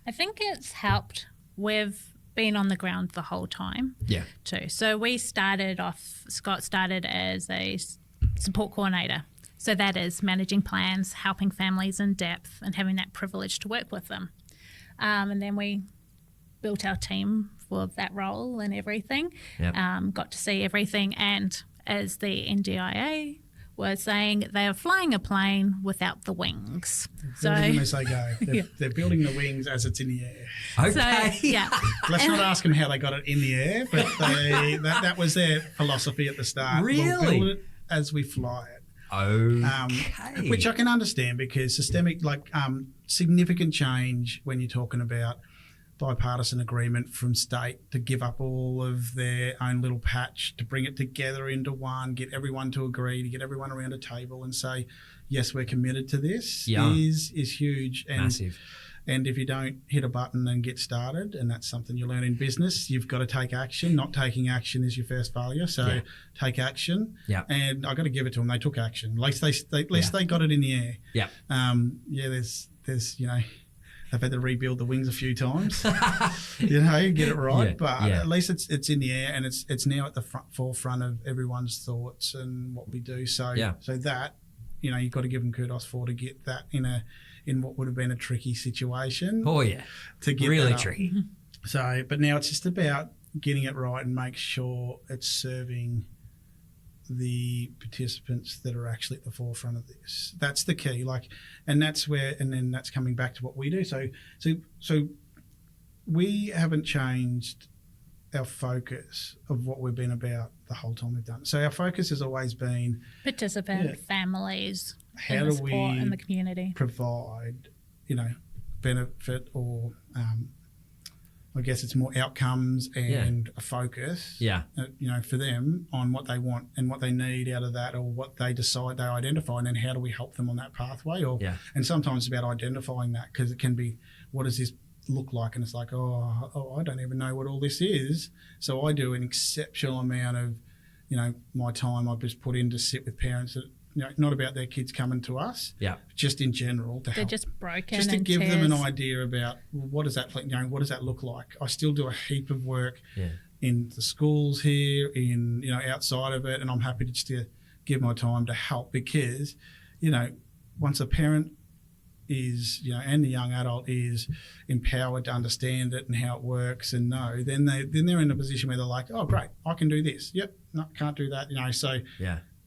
I think it's helped. We've been on the ground the whole time too. So Scott started as a support coordinator. So that is managing plans, helping families in depth, and having that privilege to work with them. And then we built our team for that role and everything, got to see everything. And as the NDIA was saying, they are flying a plane without the wings. Building them as they go. They're building the wings as it's in the air. Okay. So, Let's not ask them how they got it in the air, but that was their philosophy at the start. Really? We'll build it as we fly it. Okay. Which I can understand, because significant change when you're talking about bipartisan agreement from state to give up all of their own little patch, to bring it together into one, get everyone to agree, to get everyone around a table and say, yes, we're committed to this, is huge. And massive. And if you don't hit a button and get started, and that's something you learn in business, you've got to take action. Not taking action is your first failure. So take action. Yeah. And I got to give it to them. They took action. At least they got it in the air. Yeah. There's I've had to rebuild the wings a few times, get it right. But at least it's in the air, and it's now at the forefront of everyone's thoughts and what we do. So that, you've got to give them kudos to get that in what would have been a tricky situation. Oh yeah, to get really that tricky. So, but now it's just about getting it right and make sure it's serving the participants that are actually at the forefront of this. That's the key. And then that's coming back to what we do. So we haven't changed our focus of what we've been about the whole time we've done it. So our focus has always been participant families, how and the do support we in the community provide, benefit, or I guess it's more outcomes and a focus, for them on what they want and what they need out of that, or what they decide they identify, and then how do we help them on that pathway? And sometimes it's about identifying that, because it can be, what does this look like? And it's like, I don't even know what all this is. So I do an exceptional amount of, my time I've just put in to sit with parents that, not about their kids coming to us, just in general to They're help. just broken, just to and give tears. them an idea about what does that look like. I still do a heap of work in the schools here, in outside of it, and I'm happy to just give my time to help because, once a parent is, and the young adult is empowered to understand it and how it works and know, then they're in a position where they're like, oh great, I can do this. Yep, no, can't do that. So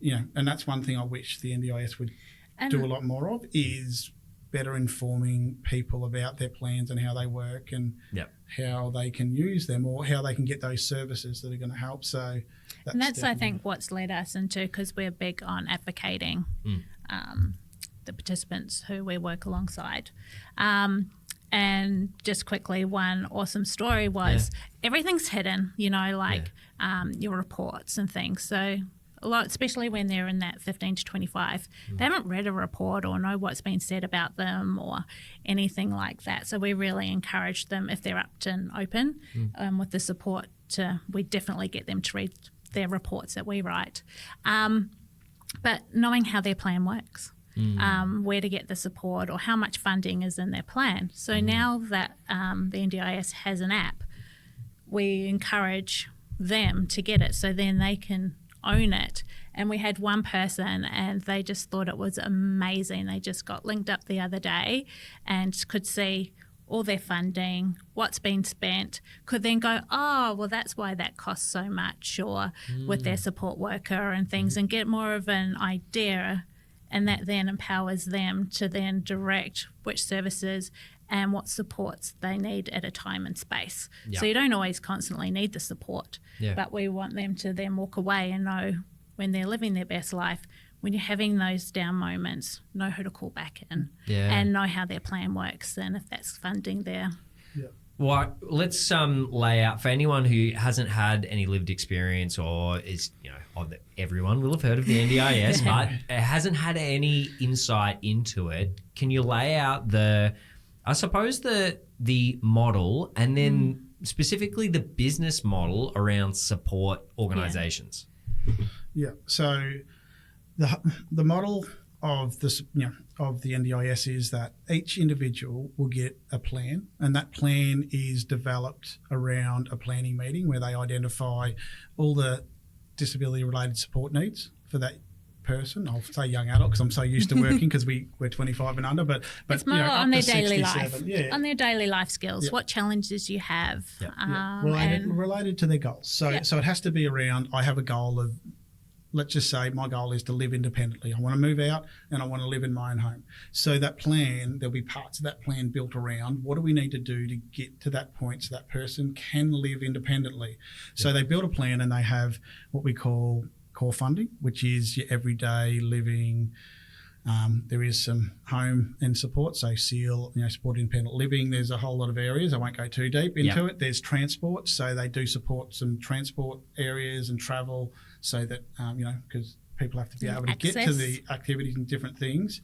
and that's one thing I wish the NDIS would do a lot more of, is better informing people about their plans and how they work and how they can use them or how they can get those services that are going to help. So that's I think, what's led us into, because we're big on advocating the participants who we work alongside. And just quickly, one awesome story was everything's hidden, your reports and things. So a lot, especially when they're in that 15 to 25, they haven't read a report or know what's been said about them or anything like that. So we really encourage them, if they're up and open with the support, we definitely get them to read their reports that we write. But knowing how their plan works, where to get the support or how much funding is in their plan. So now that the NDIS has an app, we encourage them to get it so then they can own it. And we had one person and they just thought it was amazing. They just got linked up the other day and could see all their funding, what's been spent, could then go, oh, well, that's why that costs so much, or with their support worker and things, and get more of an idea. And that then empowers them to then direct which services and what supports they need at a time and space. So you don't always constantly need the support, but we want them to then walk away and know when they're living their best life, when you're having those down moments, know who to call back in and know how their plan works and if that's funding there. Well, let's lay out for anyone who hasn't had any lived experience or is, everyone will have heard of the NDIS, but hasn't had any insight into it. Can you lay out the model and then specifically the business model around support organisations? So the model of this, of the NDIS is that each individual will get a plan, and that plan is developed around a planning meeting where they identify all the disability-related support needs for that person. I'll say young adult because I'm so used to working because we're 25 and under, but it's more on their daily life, on their daily life skills, what challenges you have, related to their goals. So it has to be around. I have a goal of, let's just say my goal is to live independently. I want to move out and I want to live in my own home. So that plan, there'll be parts of that plan built around what do we need to do to get to that point so that person can live independently. So they build a plan and they have what we call core funding, which is your everyday living. There is some home and support, so SEAL, support independent living. There's a whole lot of areas. I won't go too deep into it. There's transport, so they do support some transport areas and travel, so that because people have to be able to get to the activities and different things.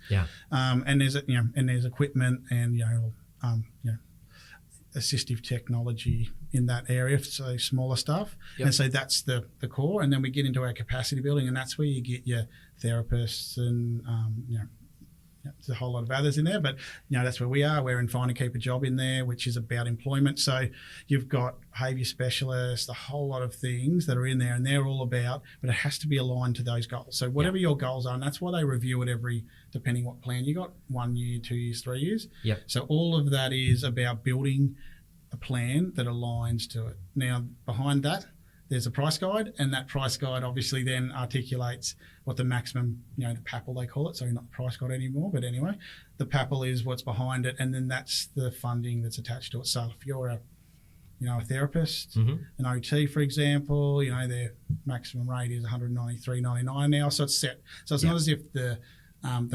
And there's equipment and assistive technology in that area, so smaller stuff. And so that's the core. And then we get into our capacity building, and that's where you get your therapists and there's a whole lot of others in there, but that's where we are. We're in Find and Keep a Job in there, which is about employment. So you've got behaviour specialists, a whole lot of things that are in there, and they're all about, but it has to be aligned to those goals. So whatever your goals are, and that's why they review it depending what plan you got, 1 year, 2 years, 3 years. So all of that is about building a plan that aligns to it. Now, behind that, there's a price guide, and that price guide obviously then articulates what the maximum, the PAPL they call it, so not the price guide anymore, but anyway, the PAPL is what's behind it, and then that's the funding that's attached to it. So if you're a therapist, an OT, for example, their maximum rate is $193.99 now, so it's set. So it's not as if the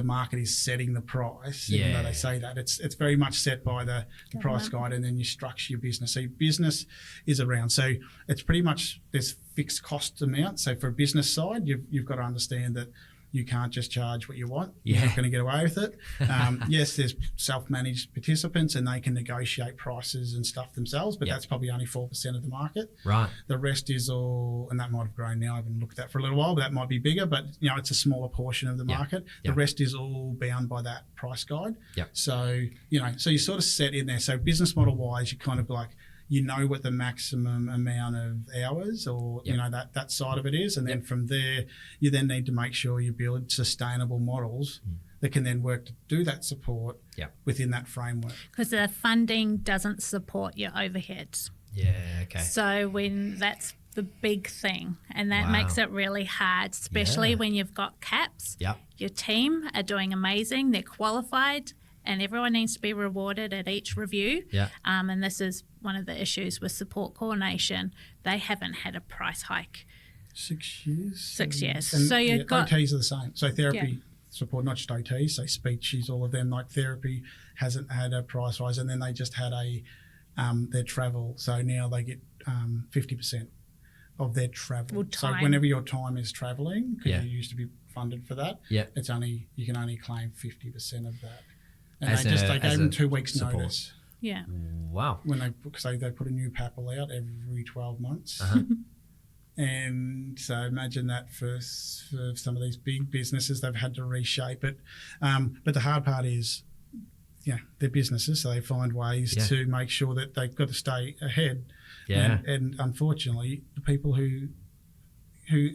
market is setting the price, even though they say that. It's very much set by the price guide, and then you structure your business. So your business is around. So it's pretty much, there's fixed cost amount. So for a business side, you've got to understand that you can't just charge what you want. Yeah. You're not going to get away with it. Yes, there's self-managed participants and they can negotiate prices and stuff themselves, but that's probably only 4% of the market. Right. The rest is all, and that might have grown now. I haven't looked at that for a little while, but that might be bigger, but it's a smaller portion of the market. The rest is all bound by that price guide. Yep. So, so you sort of set in there. So business model wise, you kind of like, what the maximum amount of hours or, that side of it is. And then from there, you then need to make sure you build sustainable models that can then work to do that support within that framework. Because the funding doesn't support your overheads. Yeah, okay. So when that's the big thing, and that makes it really hard, especially when you've got caps. Yep. Your team are doing amazing. They're qualified. And everyone needs to be rewarded at each review. Yeah. And this is one of the issues with support coordination. They haven't had a price hike. 6 years. 6 years. And so you've got OTs are the same. So therapy support, not just OTs, so speeches, all of them. Like therapy hasn't had a price rise, and then they just had their travel. So now they get 50% of their travel. So whenever your time is travelling, because you used to be funded for that, it's you can only claim 50% of that. And they gave them 2 weeks support. notice. Yeah. Wow. Because they put a new PAPL out every 12 months. And so imagine that for some of these big businesses, they've had to reshape it. But the hard part is, they're businesses, so they find ways to make sure that they've got to stay ahead. Yeah. And unfortunately, the people who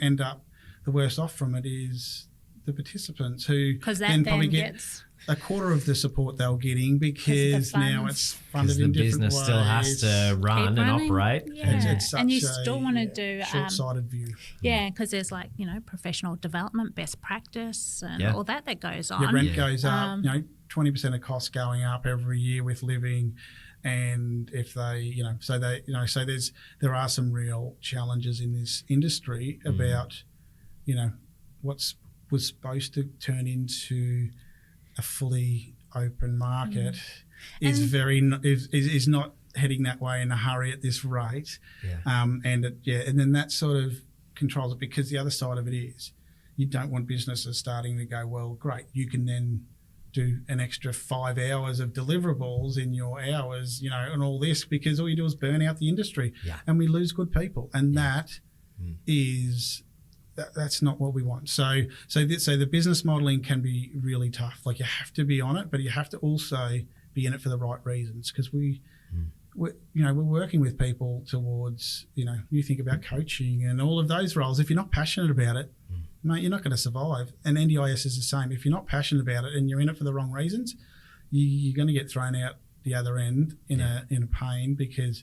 end up the worst off from it is the participants who then probably get a quarter of the support they were getting because now it's funded in different ways. The business still has to run and operate. Yeah. It's such and you still want to do short-sighted view. Yeah, because there's professional development, best practice, and all that goes on. Your rent goes up. 20% of costs going up every year with living, and if they, there are some real challenges in this industry about, what's was supposed to turn into a fully open market is not heading that way in a hurry at this rate. And then that sort of controls it, because the other side of it is you don't want businesses starting to go, well, great, you can then do an extra 5 hours of deliverables in your hours, and all this, because all you do is burn out the industry and we lose good people. And that is... That's not what we want. So the business modelling can be really tough. Like, you have to be on it, but you have to also be in it for the right reasons, because we're working with people towards, you think about coaching and all of those roles. If you're not passionate about it, mate, you're not going to survive. And NDIS is the same. If you're not passionate about it and you're in it for the wrong reasons, you're going to get thrown out the other end in a pain, because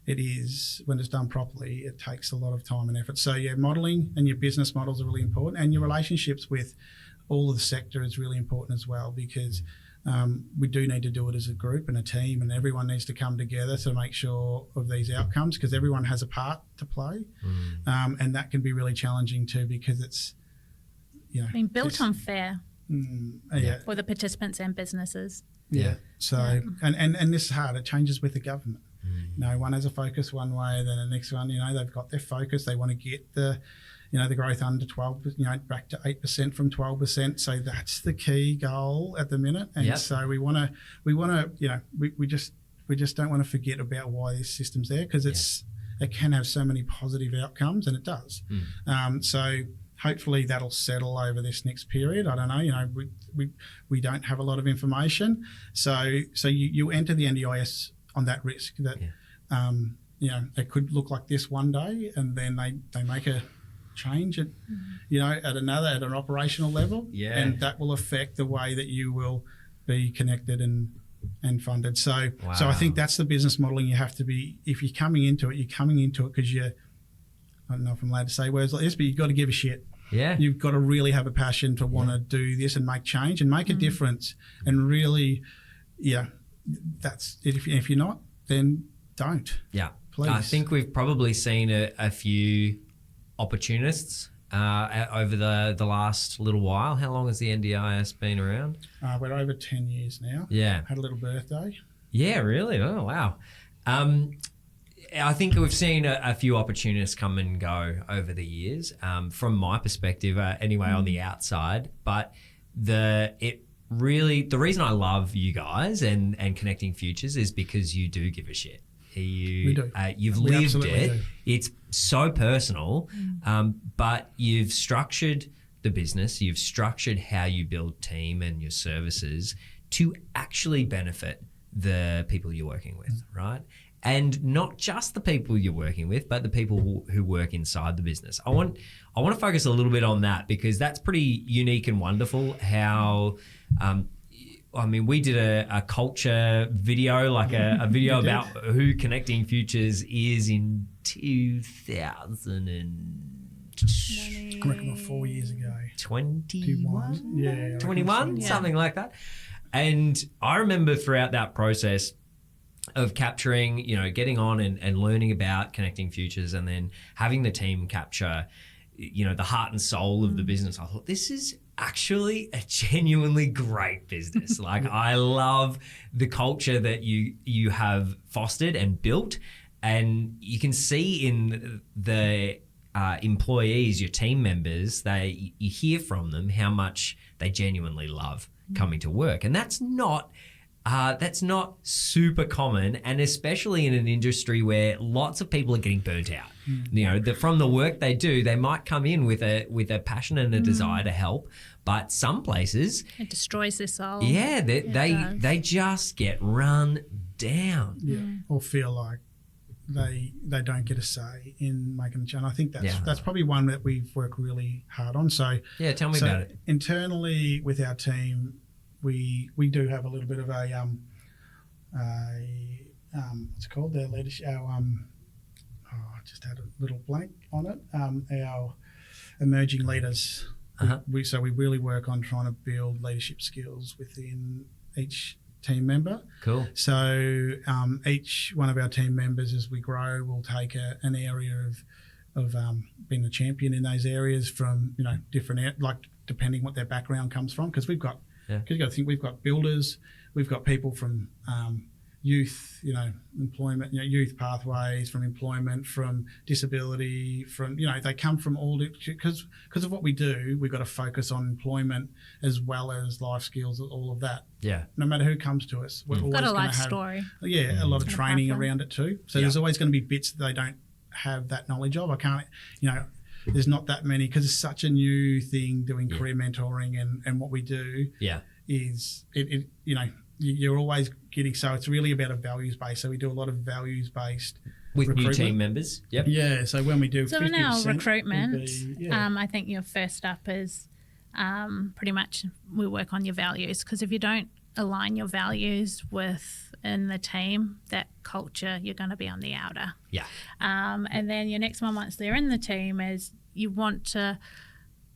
it is, when it's done properly, it takes a lot of time and effort. So modelling and your business models are really important, and your relationships with all of the sector is really important as well, because we do need to do it as a group and a team, and everyone needs to come together to make sure of these outcomes, because everyone has a part to play. And that can be really challenging too, because it's, being built on fair for the participants and businesses. So, and this is hard. It changes with the government. One has a focus one way, then the next one, they've got their focus. They want to get the growth under 12, back to 8% from 12%. So that's the key goal at the minute. And so we want to, we just don't want to forget about why this system's there, because it can have so many positive outcomes, and it does. So hopefully that'll settle over this next period. I don't know. We don't have a lot of information. So you enter the NDIS on that risk that, it could look like this one day, and then they make a change at, at an operational level, and that will affect the way that you will be connected and funded. So I think that's the business modelling you have to be. If you're coming into it, because I don't know if I'm allowed to say words like this, but you've got to give a shit. You've got to really have a passion to want to do this and make change and make a difference, and really, that's it. If you're not, then don't. Please. I think we've probably seen a few opportunists over the last little while. How long has the NDIS been around? We're over 10 years now. Had a little birthday. Yeah, really? Oh, wow. I think we've seen a few opportunists come and go over the years, from my perspective, anyway, on the outside. But the reason I love you guys and Connecting Futures is because you do give a shit. We do. You've lived it. Do. It's so personal, but you've structured the business. You've structured how you build team and your services to actually benefit the people you're working with, right? And not just the people you're working with, but the people who work inside the business. I want to focus a little bit on that because that's pretty unique and wonderful. How, we did a culture video, like a video about who Connecting Futures is in 2000 and I reckon 4 years ago. 21? Yeah. 21? Something like that. And I remember throughout that process of capturing, getting on and learning about Connecting Futures and then having the team capture, the heart and soul of the business. I thought, this is actually a genuinely great business. Like, I love the culture that you have fostered and built. And you can see in the employees, your team members, you hear from them how much they genuinely love coming to work. And that's not super common, and especially in an industry where lots of people are getting burnt out. From the work they do, they might come in with a passion and a desire to help, but some places it destroys their soul. Yeah, they just get run down. Yeah, or feel like they don't get a say in making a change. I think that's probably one that we've worked really hard on. So tell me about it. Internally with our team, we do have a little bit of a what's it called? Their leadership. I just had a little blank on it. Our emerging leaders. We really work on trying to build leadership skills within each team member. Cool. So each one of our team members, as we grow, will take an area of being a champion in those areas from different depending what their background comes from, because we've got. Because you've got to think, we've got builders, we've got people from youth, employment, youth pathways, from employment, from disability, from, they come from all, because of what we do, we've got to focus on employment as well as life skills, all of that. Yeah. No matter who comes to us, we're always got a going life to have story. Yeah, a lot of training around it too. So there's always going to be bits that they don't have that knowledge of. I can't, there's not that many, because it's such a new thing doing career mentoring, and what we do is you're always getting, so it's really about a values base. So we do a lot of values based with new team members. Yeah. So when we do, so in our recruitment, I think your first up is pretty much we work on your values, because if you don't align your values within the team, that culture, you're going to be on the outer. Yeah. And then your next one, once they're in the team, is you want to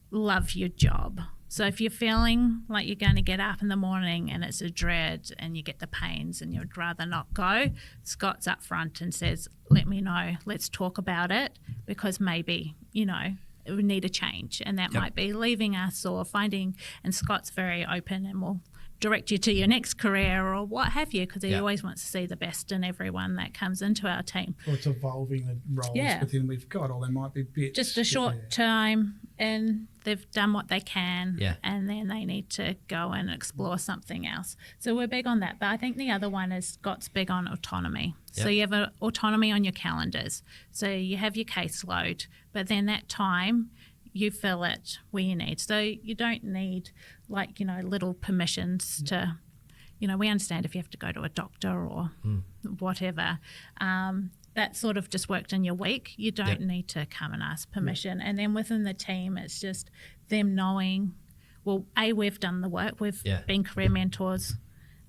love your job. So if you're feeling like you're going to get up in the morning and it's a dread and you get the pains and you'd rather not go, Scott's up front and says, let me know, let's talk about it, because maybe, we need a change, and that might be leaving us or finding, and Scott's very open and will direct you to your next career or what have you, because he always wants to see the best in everyone that comes into our team. Or it's evolving the roles within we've got, or there might be bits. Just a short time, and they've done what they can, and then they need to go and explore something else. So we're big on that. But I think the other one is Scott's big on autonomy. So you have autonomy on your calendars. So you have your caseload, but then that time you fill it where you need. So you don't need little permissions to, we understand if you have to go to a doctor or whatever. That sort of just worked in your week. You don't need to come and ask permission. And then within the team, it's just them knowing, well, we've done the work. We've been career mentors.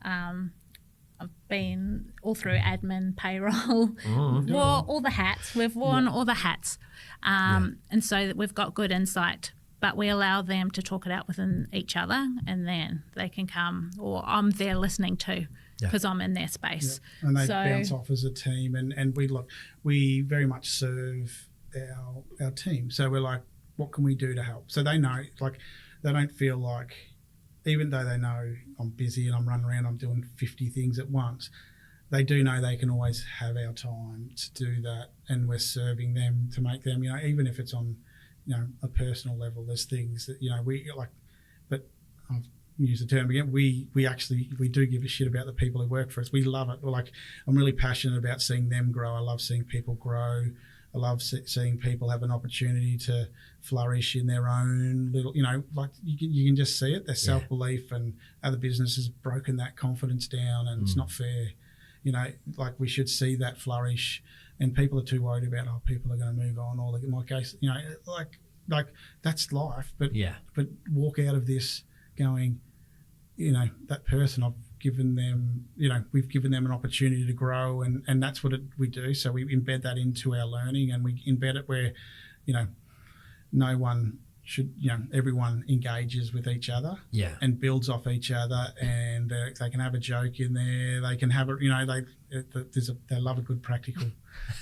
I've been all through admin, payroll, wore all the hats. We've worn all the hats. And so that we've got good insight, but we allow them to talk it out within each other, and then they can come, or I'm there listening too, because I'm in their space. And they bounce off as a team, and we very much serve our team. So we're like, what can we do to help? So they know, they don't feel like, even though they know I'm busy and I'm running around, I'm doing 50 things at once, they do know they can always have our time to do that, and we're serving them to make them, even if it's on, a personal level, there's things that, we like, but I've used the term again, we do give a shit about the people who work for us. We love it. I'm really passionate about seeing them grow. I love seeing people grow. I love seeing people have an opportunity to flourish in their own little, you can just see it, their self-belief, and other businesses have broken that confidence down, and it's not fair. We should see that flourish, and people are too worried about, people are going to move on, or in my case, that's life. But walk out of this going, that person, I've given them, we've given them an opportunity to grow, and that's what we do. So we embed that into our learning, and we embed it where, no one should, everyone engages with each other and builds off each other, and they can have a joke in there. They can have they love a good practical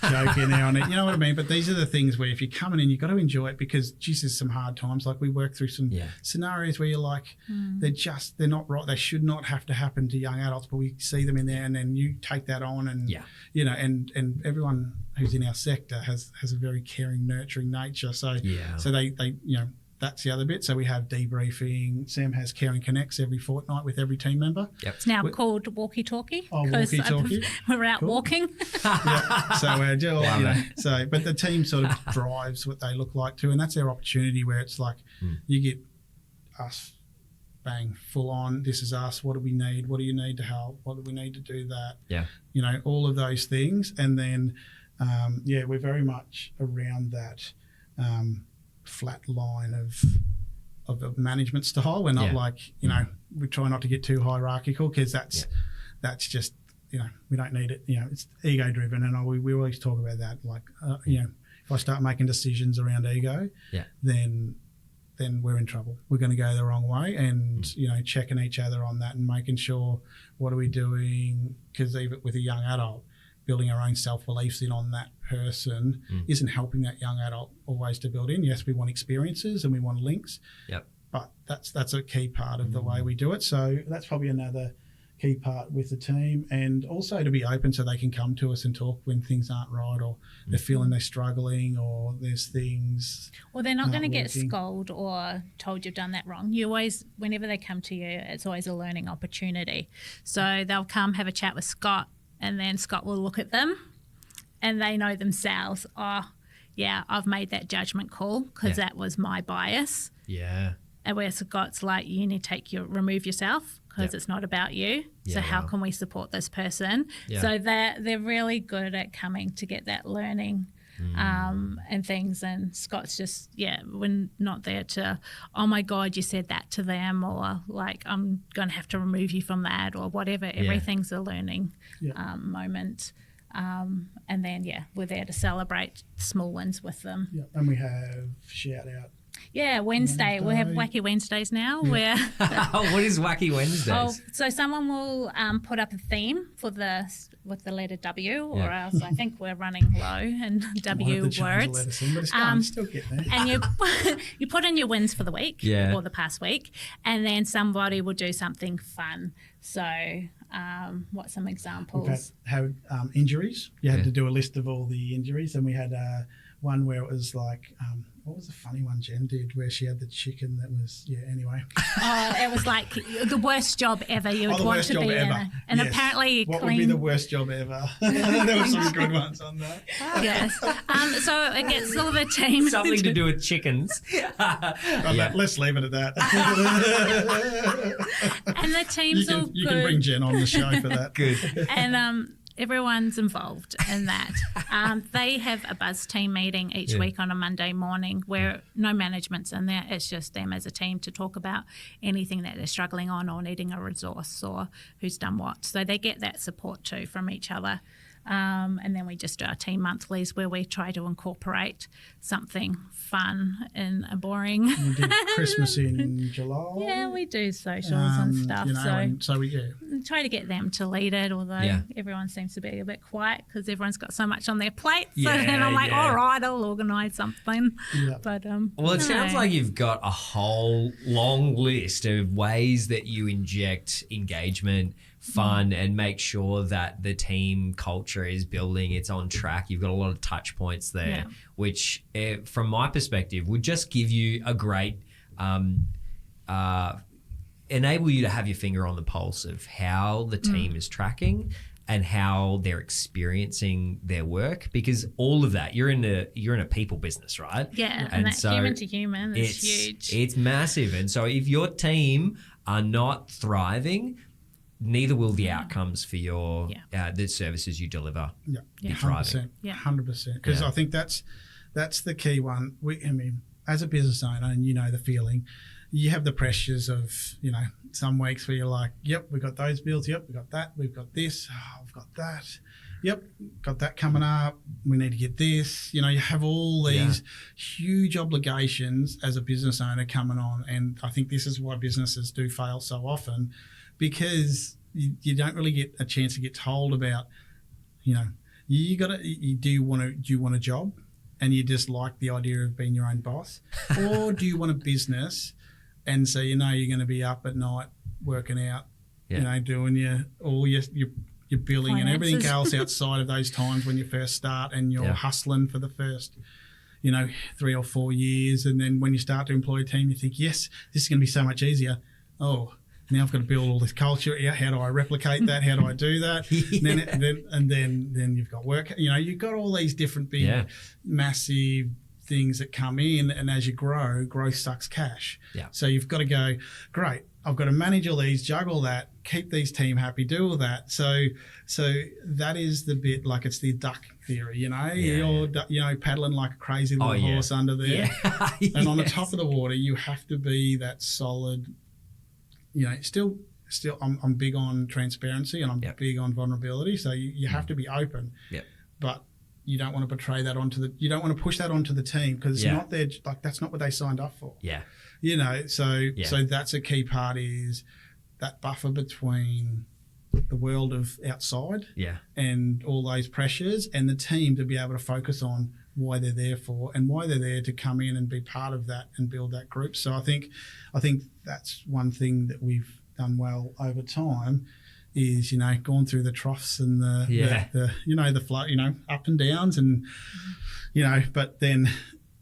joke in there on it. You know what I mean? But these are the things where if you're coming in, you've got to enjoy it, because geez, there's some hard times. Like, we work through some scenarios where you're like, they're not right. They should not have to happen to young adults, but we see them in there, and then you take that on, and and everyone who's in our sector has a very caring, nurturing nature. So they that's the other bit. So we have debriefing. Sam has Caring Connects every fortnight with every team member. It's now called Walkie Talkie. Oh, Walkie Talkie. We're out walking. So but the team sort of drives what they look like too, and that's our opportunity where it's like you get us, bang, full on. This is us. What do we need? What do you need to help? What do we need to do that? All of those things, and then we're very much around that. Flat line of a management style. We're not we try not to get too hierarchical, because that's just we don't need it. It's ego driven, and we always talk about that. Like if I start making decisions around ego, then we're in trouble. We're going to go the wrong way, and checking each other on that and making sure what are we doing, because even with a young adult, building our own self-beliefs in on that person isn't helping that young adult always to build in. Yes, we want experiences and we want links, but that's a key part of the way we do it. So that's probably another key part with the team, and also to be open so they can come to us and talk when things aren't right, or they're feeling they're struggling, or there's things. Well, they're not going to get scolded or told you've done that wrong. You always, whenever they come to you, it's always a learning opportunity. So they'll come have a chat with Scott, and then Scott will look at them, and they know themselves, I've made that judgment call because that was my bias. And where Scott's like, you need to remove yourself, because it's not about you. So how can we support this person? So they're really good at coming to get that learning and things. And Scott's just, we're not there to, oh my God, you said that to them, or like, I'm going to have to remove you from that, or whatever. Everything's a learning moment. And then, we're there to celebrate small wins with them. And we have shout out. Wednesday. We have Wacky Wednesdays now. Where what is Wacky Wednesdays? So someone will put up a theme with the letter W, or else I think we're running low in W words. Still get there. And you put in your wins for the week or the past week, and then somebody will do something fun. So what's some examples? We've had injuries. You had to do a list of all the injuries, and we had one where it was like, what was the funny one Jen did, where she had the chicken that was, anyway. It was like the worst job ever you would want to be in. And apparently what would be the worst job ever? There were some good ones on that. Yes. So it gets all the teams. Something to do with chickens. Let's leave it at that. And the team's all good. You can bring Jen on the show for that. Good. And everyone's involved in that. They have a buzz team meeting each week on a Monday morning where no management's in there. It's just them as a team to talk about anything that they're struggling on, or needing a resource, or who's done what. So they get that support too from each other. And then we just do our team monthlies, where we try to incorporate something fun in a boring. We did Christmas in July. We do socials and stuff. try to get them to lead it, although everyone seems to be a bit quiet because everyone's got so much on their plate. So then I'm like, all right, I'll organise something. Yeah. But well, it sounds like you've got a whole long list of ways that you inject engagement, fun, and make sure that the team culture is building, it's on track. You've got a lot of touch points there, which from my perspective would just give you a great enable you to have your finger on the pulse of how the team is tracking and how they're experiencing their work, because all of that, you're in a people business, right? Yeah, and that so human to human is huge. It's massive. And so if your team are not thriving, neither will the outcomes for your the services you deliver be thriving. 100%. Because I think that's the key one. As a business owner, and you know the feeling, you have the pressures of, some weeks where you're like, yep, we got those bills, yep, we got that, we've got this, we've got that, yep, got that coming up, we need to get this. You have all these huge obligations as a business owner coming on, and I think this is why businesses do fail so often, because you don't really get a chance to get told about, do you want a job and you just like the idea of being your own boss, or do you want a business and so you're going to be up at night working out, doing your billing Finances. And everything else outside of those times when you first start and you're hustling for the first 3 or 4 years, and then when you start to employ a team you think, yes, this is going to be so much easier. Oh, now I've got to build all this culture. How do I replicate that? How do I do that? Then you've got work. You've got all these different big, massive things that come in, and as you grow, growth sucks cash. Yeah. So you've got to go, great, I've got to manage all these, juggle that, keep these team happy, do all that. So that is the bit, like it's the duck theory, you're paddling like a crazy little horse under there. Yeah. And on the top of the water, you have to be that solid, still I'm big on transparency, and I'm big on vulnerability. So you have to be open, but you don't want to betray that you don't want to push that onto the team, because it's not their, that's not what they signed up for. Yeah. So that's a key part, is that buffer between the world of outside and all those pressures, and the team to be able to focus on why they're there for, and why they're there to come in and be part of that and build that group. So I think that's one thing that we've done well over time, is gone through the troughs and the flow, up and downs, and but then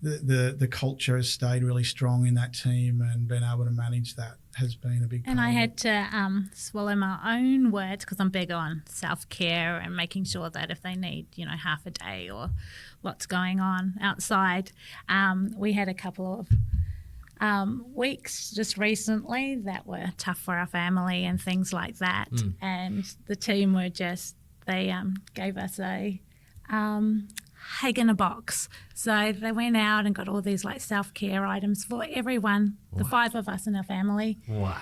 the culture has stayed really strong in that team, and being able to manage that has been a big part. And I had to swallow my own words, because I'm big on self-care and making sure that if they need half a day or what's going on outside, we had a couple of weeks just recently that were tough for our family and things like that, and the team were they gave us a hag in a box. So they went out and got all these self-care items for everyone, the 5 of us in our family. Wow.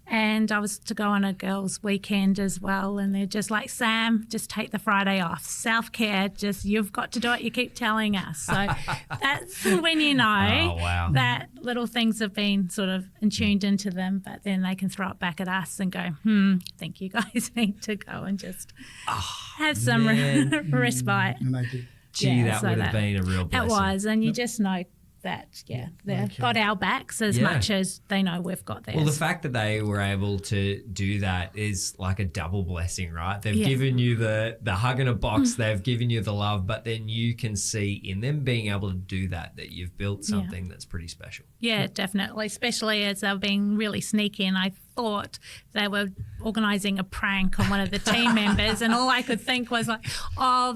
And I was to go on a girls' weekend as well, and they're just like, Sam, just take the Friday off. Self-care, you've got to do it. You keep telling us. So that's when that little things have been sort of tuned into them, but then they can throw it back at us and go, I think you guys need to go and just have some respite. And they did. Gee, that would have been a real blessing. It was, and you just know that they've got our backs as much as they know we've got theirs. Well, the fact that they were able to do that is like a double blessing, right? They've given you the hug in a box, they've given you the love, but then you can see in them being able to do that you've built something that's pretty special. Yeah, definitely, especially as they've been really sneaky, and I thought they were organising a prank on one of the team members, and all I could think was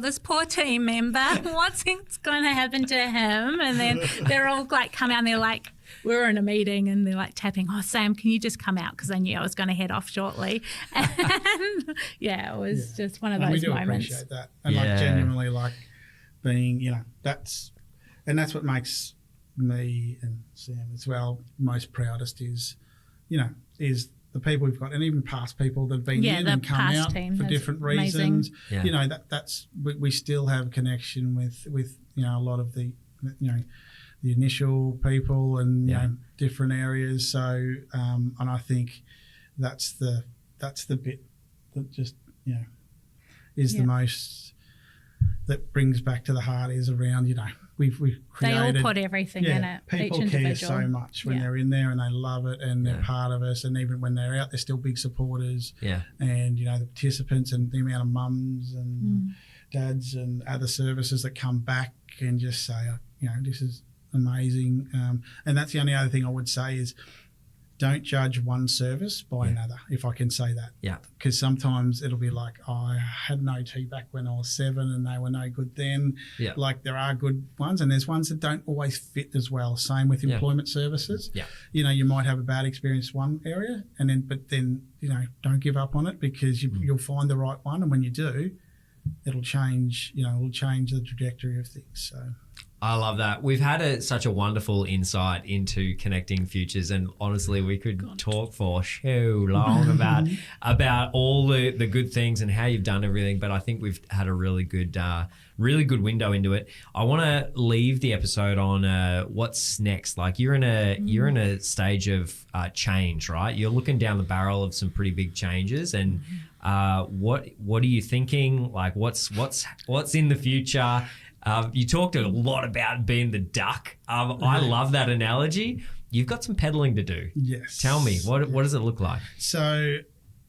this poor team member, what's going to happen to him? And then they're all come out and they're like, we were in a meeting and they're Tapping, Sam, can you just come out? Because I knew I was going to head off shortly. And it was just one of those we do moments. Appreciate that. And genuinely being, that's what makes me and Sam as well most proudest is the people we've got, and even past people that have been in and come out for different reasons. Yeah. That's we still have connection with a lot of the the initial people and different areas. So and I think that's the that's the bit that just is the most, that brings back to the heart, is around, we've created. They all put everything in it. People each care individual. so much when they're in there, and they love it, and they're part of us. And even when they're out, they're still big supporters. Yeah. And the participants and the amount of mums and dads and other services that come back and just say, this is amazing. And that's the only other thing I would say is, don't judge one service by another, if I can say that. Yeah. Because sometimes it'll be like, I had an OT back when I was 7 and they were no good then. Yeah. Like, there are good ones, and there's ones that don't always fit as well. Same with employment services. Yeah. You might have a bad experience one area, but then don't give up on it, because you'll find the right one, and when you do, it'll change. It'll change the trajectory of things. So. I love that. We've had such a wonderful insight into connecting futures, and honestly, we could talk for so long about all the good things and how you've done everything. But I think we've had a really good window into it. I want to leave the episode on what's next. Like, you're in a stage of change, right? You're looking down the barrel of some pretty big changes, and what are you thinking? Like, what's in the future? You talked a lot about being the duck. I love that analogy. You've got some peddling to do. Yes. Tell me, what does it look like? So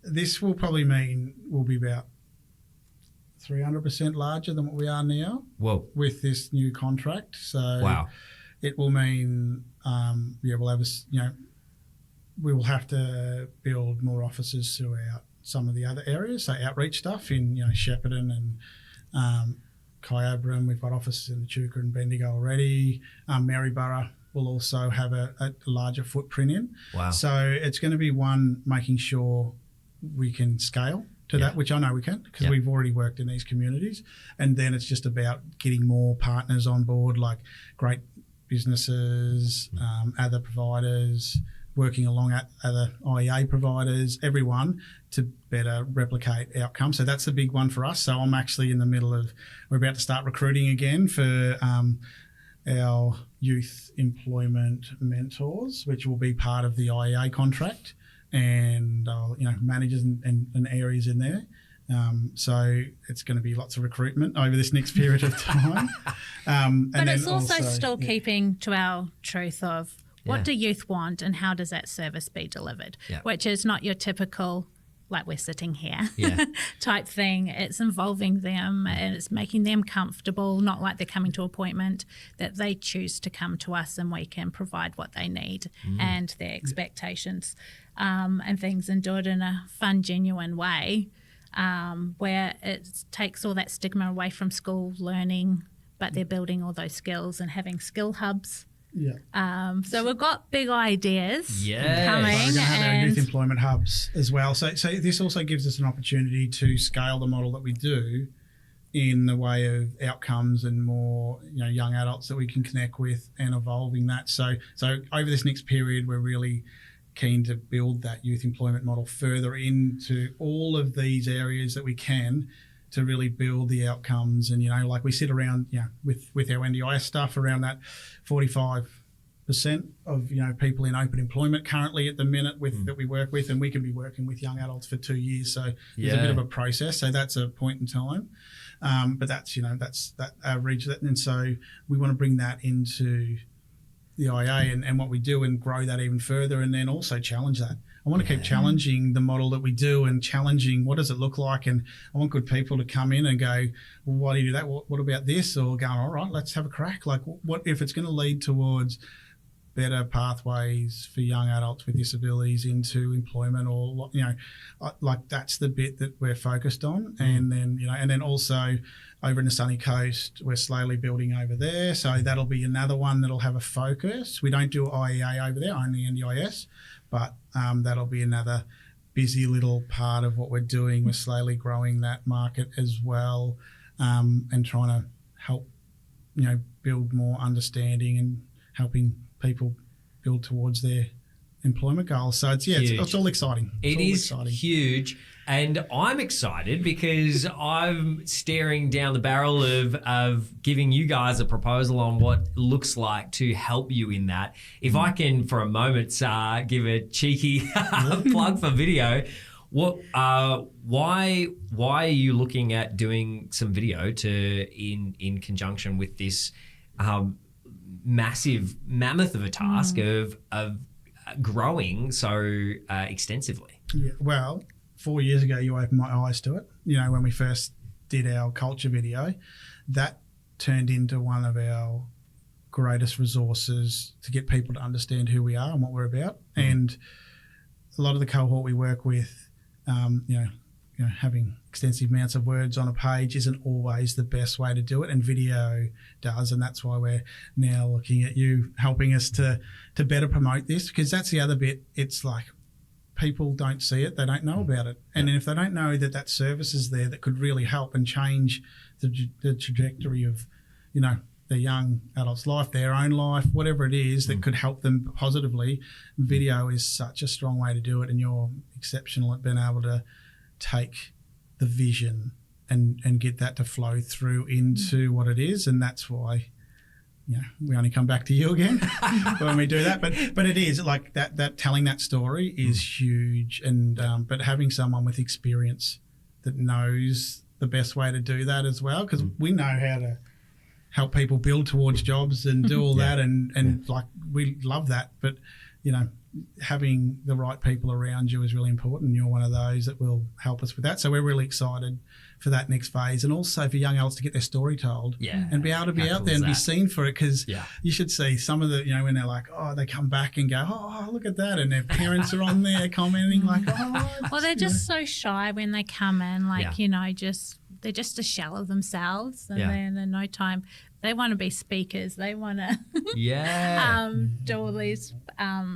this will probably mean we'll be about 300% larger than what we are now. Whoa. With this new contract. So wow. It will mean, we'll have we will have to build more offices throughout some of the other areas. So outreach stuff in, Shepparton and Kyabram. We've got offices in Echuca and Bendigo already. Maryborough will also have a larger footprint in. Wow. So it's going to be making sure we can scale to that, which I know we can, because we've already worked in these communities. And then it's just about getting more partners on board, like great businesses, other providers, working along at other IEA providers, everyone, to better replicate outcomes. So that's the big one for us. So I'm actually in the middle of, we're about to start recruiting again for our youth employment mentors, which will be part of the IEA contract, and managers and areas in there. So it's going to be lots of recruitment over this next period of time. But it's also still keeping to our truth of, what do youth want, and how does that service be delivered? Yeah. Which is not your typical, like we're sitting here, type thing. It's involving them, and it's making them comfortable, not like they're coming to appointment, that they choose to come to us and we can provide what they need and their expectations and things, and do it in a fun, genuine way where it takes all that stigma away from school learning, but they're building all those skills and having skill hubs. Yeah. So we've got big ideas coming. We're going to have our youth employment hubs as well. So this also gives us an opportunity to scale the model that we do in the way of outcomes and more, young adults that we can connect with, and evolving that. So over this next period, we're really keen to build that youth employment model further into all of these areas that we can, to really build the outcomes. And, like we sit around, with our NDIS stuff, around that 45% of, people in open employment currently at the minute that we work with, and we can be working with young adults for 2 years. So there's a bit of a process. So that's a point in time. But that's that average. And so we want to bring that into the IA and what we do, and grow that even further, and then also challenge that. I want to keep challenging the model that we do, and challenging what does it look like. And I want good people to come in and go, well, why do you do that? What about this? Or going, all right, let's have a crack. Like, what if it's going to lead towards better pathways for young adults with disabilities into employment, or, like that's the bit that we're focused on. And then, and then also over in the Sunny Coast, we're slowly building over there. So that'll be another one that'll have a focus. We don't do IEA over there, only NDIS. But that'll be another busy little part of what we're doing. We're slowly growing that market as well, and trying to help, build more understanding and helping people build towards their employment goals. So it's all exciting. It is huge. And I'm excited because I'm staring down the barrel of giving you guys a proposal on what looks like to help you in that. If I can, for a moment, give a cheeky plug for video, What? Why are you looking at doing some video in conjunction with this massive mammoth of a task of growing so extensively? Yeah, well, 4 years ago, you opened my eyes to it. You know, when we first did our culture video, that turned into one of our greatest resources to get people to understand who we are and what we're about. And a lot of the cohort we work with, you know, having extensive amounts of words on a page isn't always the best way to do it, and video does, and that's why we're now looking at you helping us to better promote this, because that's the other bit. It's like people don't see it, they don't know about it, and if they don't know that service is there that could really help and change the trajectory of, you know, the young adult's life, their own life, whatever it is that could help them positively, video is such a strong way to do it, and you're exceptional at being able to take the vision and get that to flow through into what it is. And that's why, you know, we only come back to you again when we do that. But it is like that telling that story is huge. And but having someone with experience that knows the best way to do that as well, because we know how to help people build towards jobs and do all that, and like we love that. But, you know, having the right people around you is really important. You're one of those that will help us with that. So we're really excited for that next phase, and also for young adults to get their story told and be able to be out there and be seen for it. Because you should see some of the, you know, when they're like, oh, they come back and go, oh, look at that, and their parents are on there commenting like, oh. Well, they're just so shy when they come in, like, you know, they're just a shell of themselves, and then in no time they want to be speakers. They want to do all these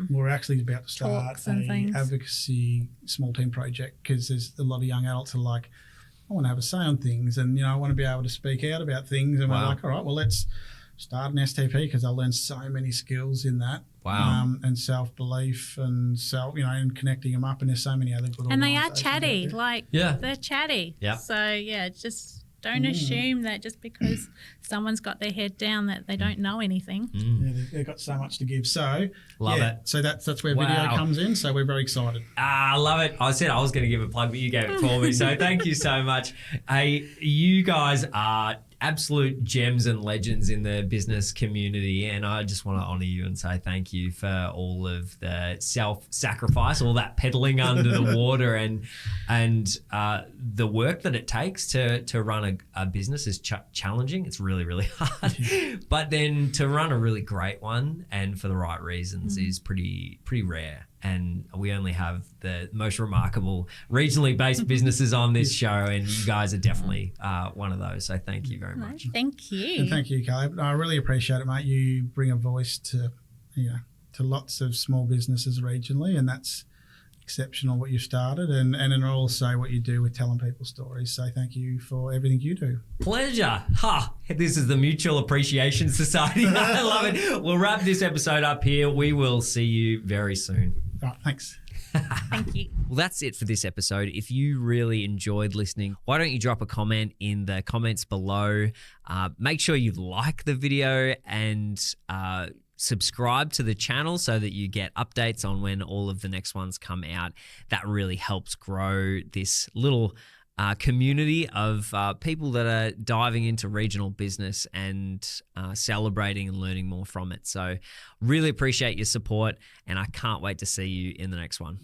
we're actually about to start an advocacy small team project, because there's a lot of young adults who are like, I want to have a say on things, and, you know, I want to be able to speak out about things. And we're like, all right, well, let's start an STP, because I'll learn so many skills in that. And self-belief and you know, and connecting them up. And there's so many other good. And they are chatty, they're chatty. Yeah. So just don't assume that just because someone's got their head down that they don't know anything. Yeah, they've got so much to give. So love it. So that's where video comes in. So we're very excited. I love it. I said I was going to give a plug, but you gave it for me. So thank you so much. Hey, you guys are absolute gems and legends in the business community, and I just want to honour you and say thank you for all of the self-sacrifice, all that pedaling under the water, and the work that it takes to run a business is challenging. It's really, really hard, but then to run a really great one and for the right reasons is pretty rare. And we only have the most remarkable regionally based businesses on this show, and you guys are definitely one of those. So thank you very much. Thank you. And thank you, Caleb. I really appreciate it, mate. You bring a voice to, you know, to lots of small businesses regionally, and that's exceptional what you've started, and also what you do with telling people stories. So thank you for everything you do. Pleasure. This is the Mutual Appreciation Society. I love it. We'll wrap this episode up here. We will see you very soon. All right, thanks. Thank you. Well, that's it for this episode. If you really enjoyed listening, why don't you drop a comment in the comments below? Make sure you like the video and subscribe to the channel so that you get updates on when all of the next ones come out. That really helps grow this little community of people that are diving into regional business and celebrating and learning more from it. So really appreciate your support, and I can't wait to see you in the next one.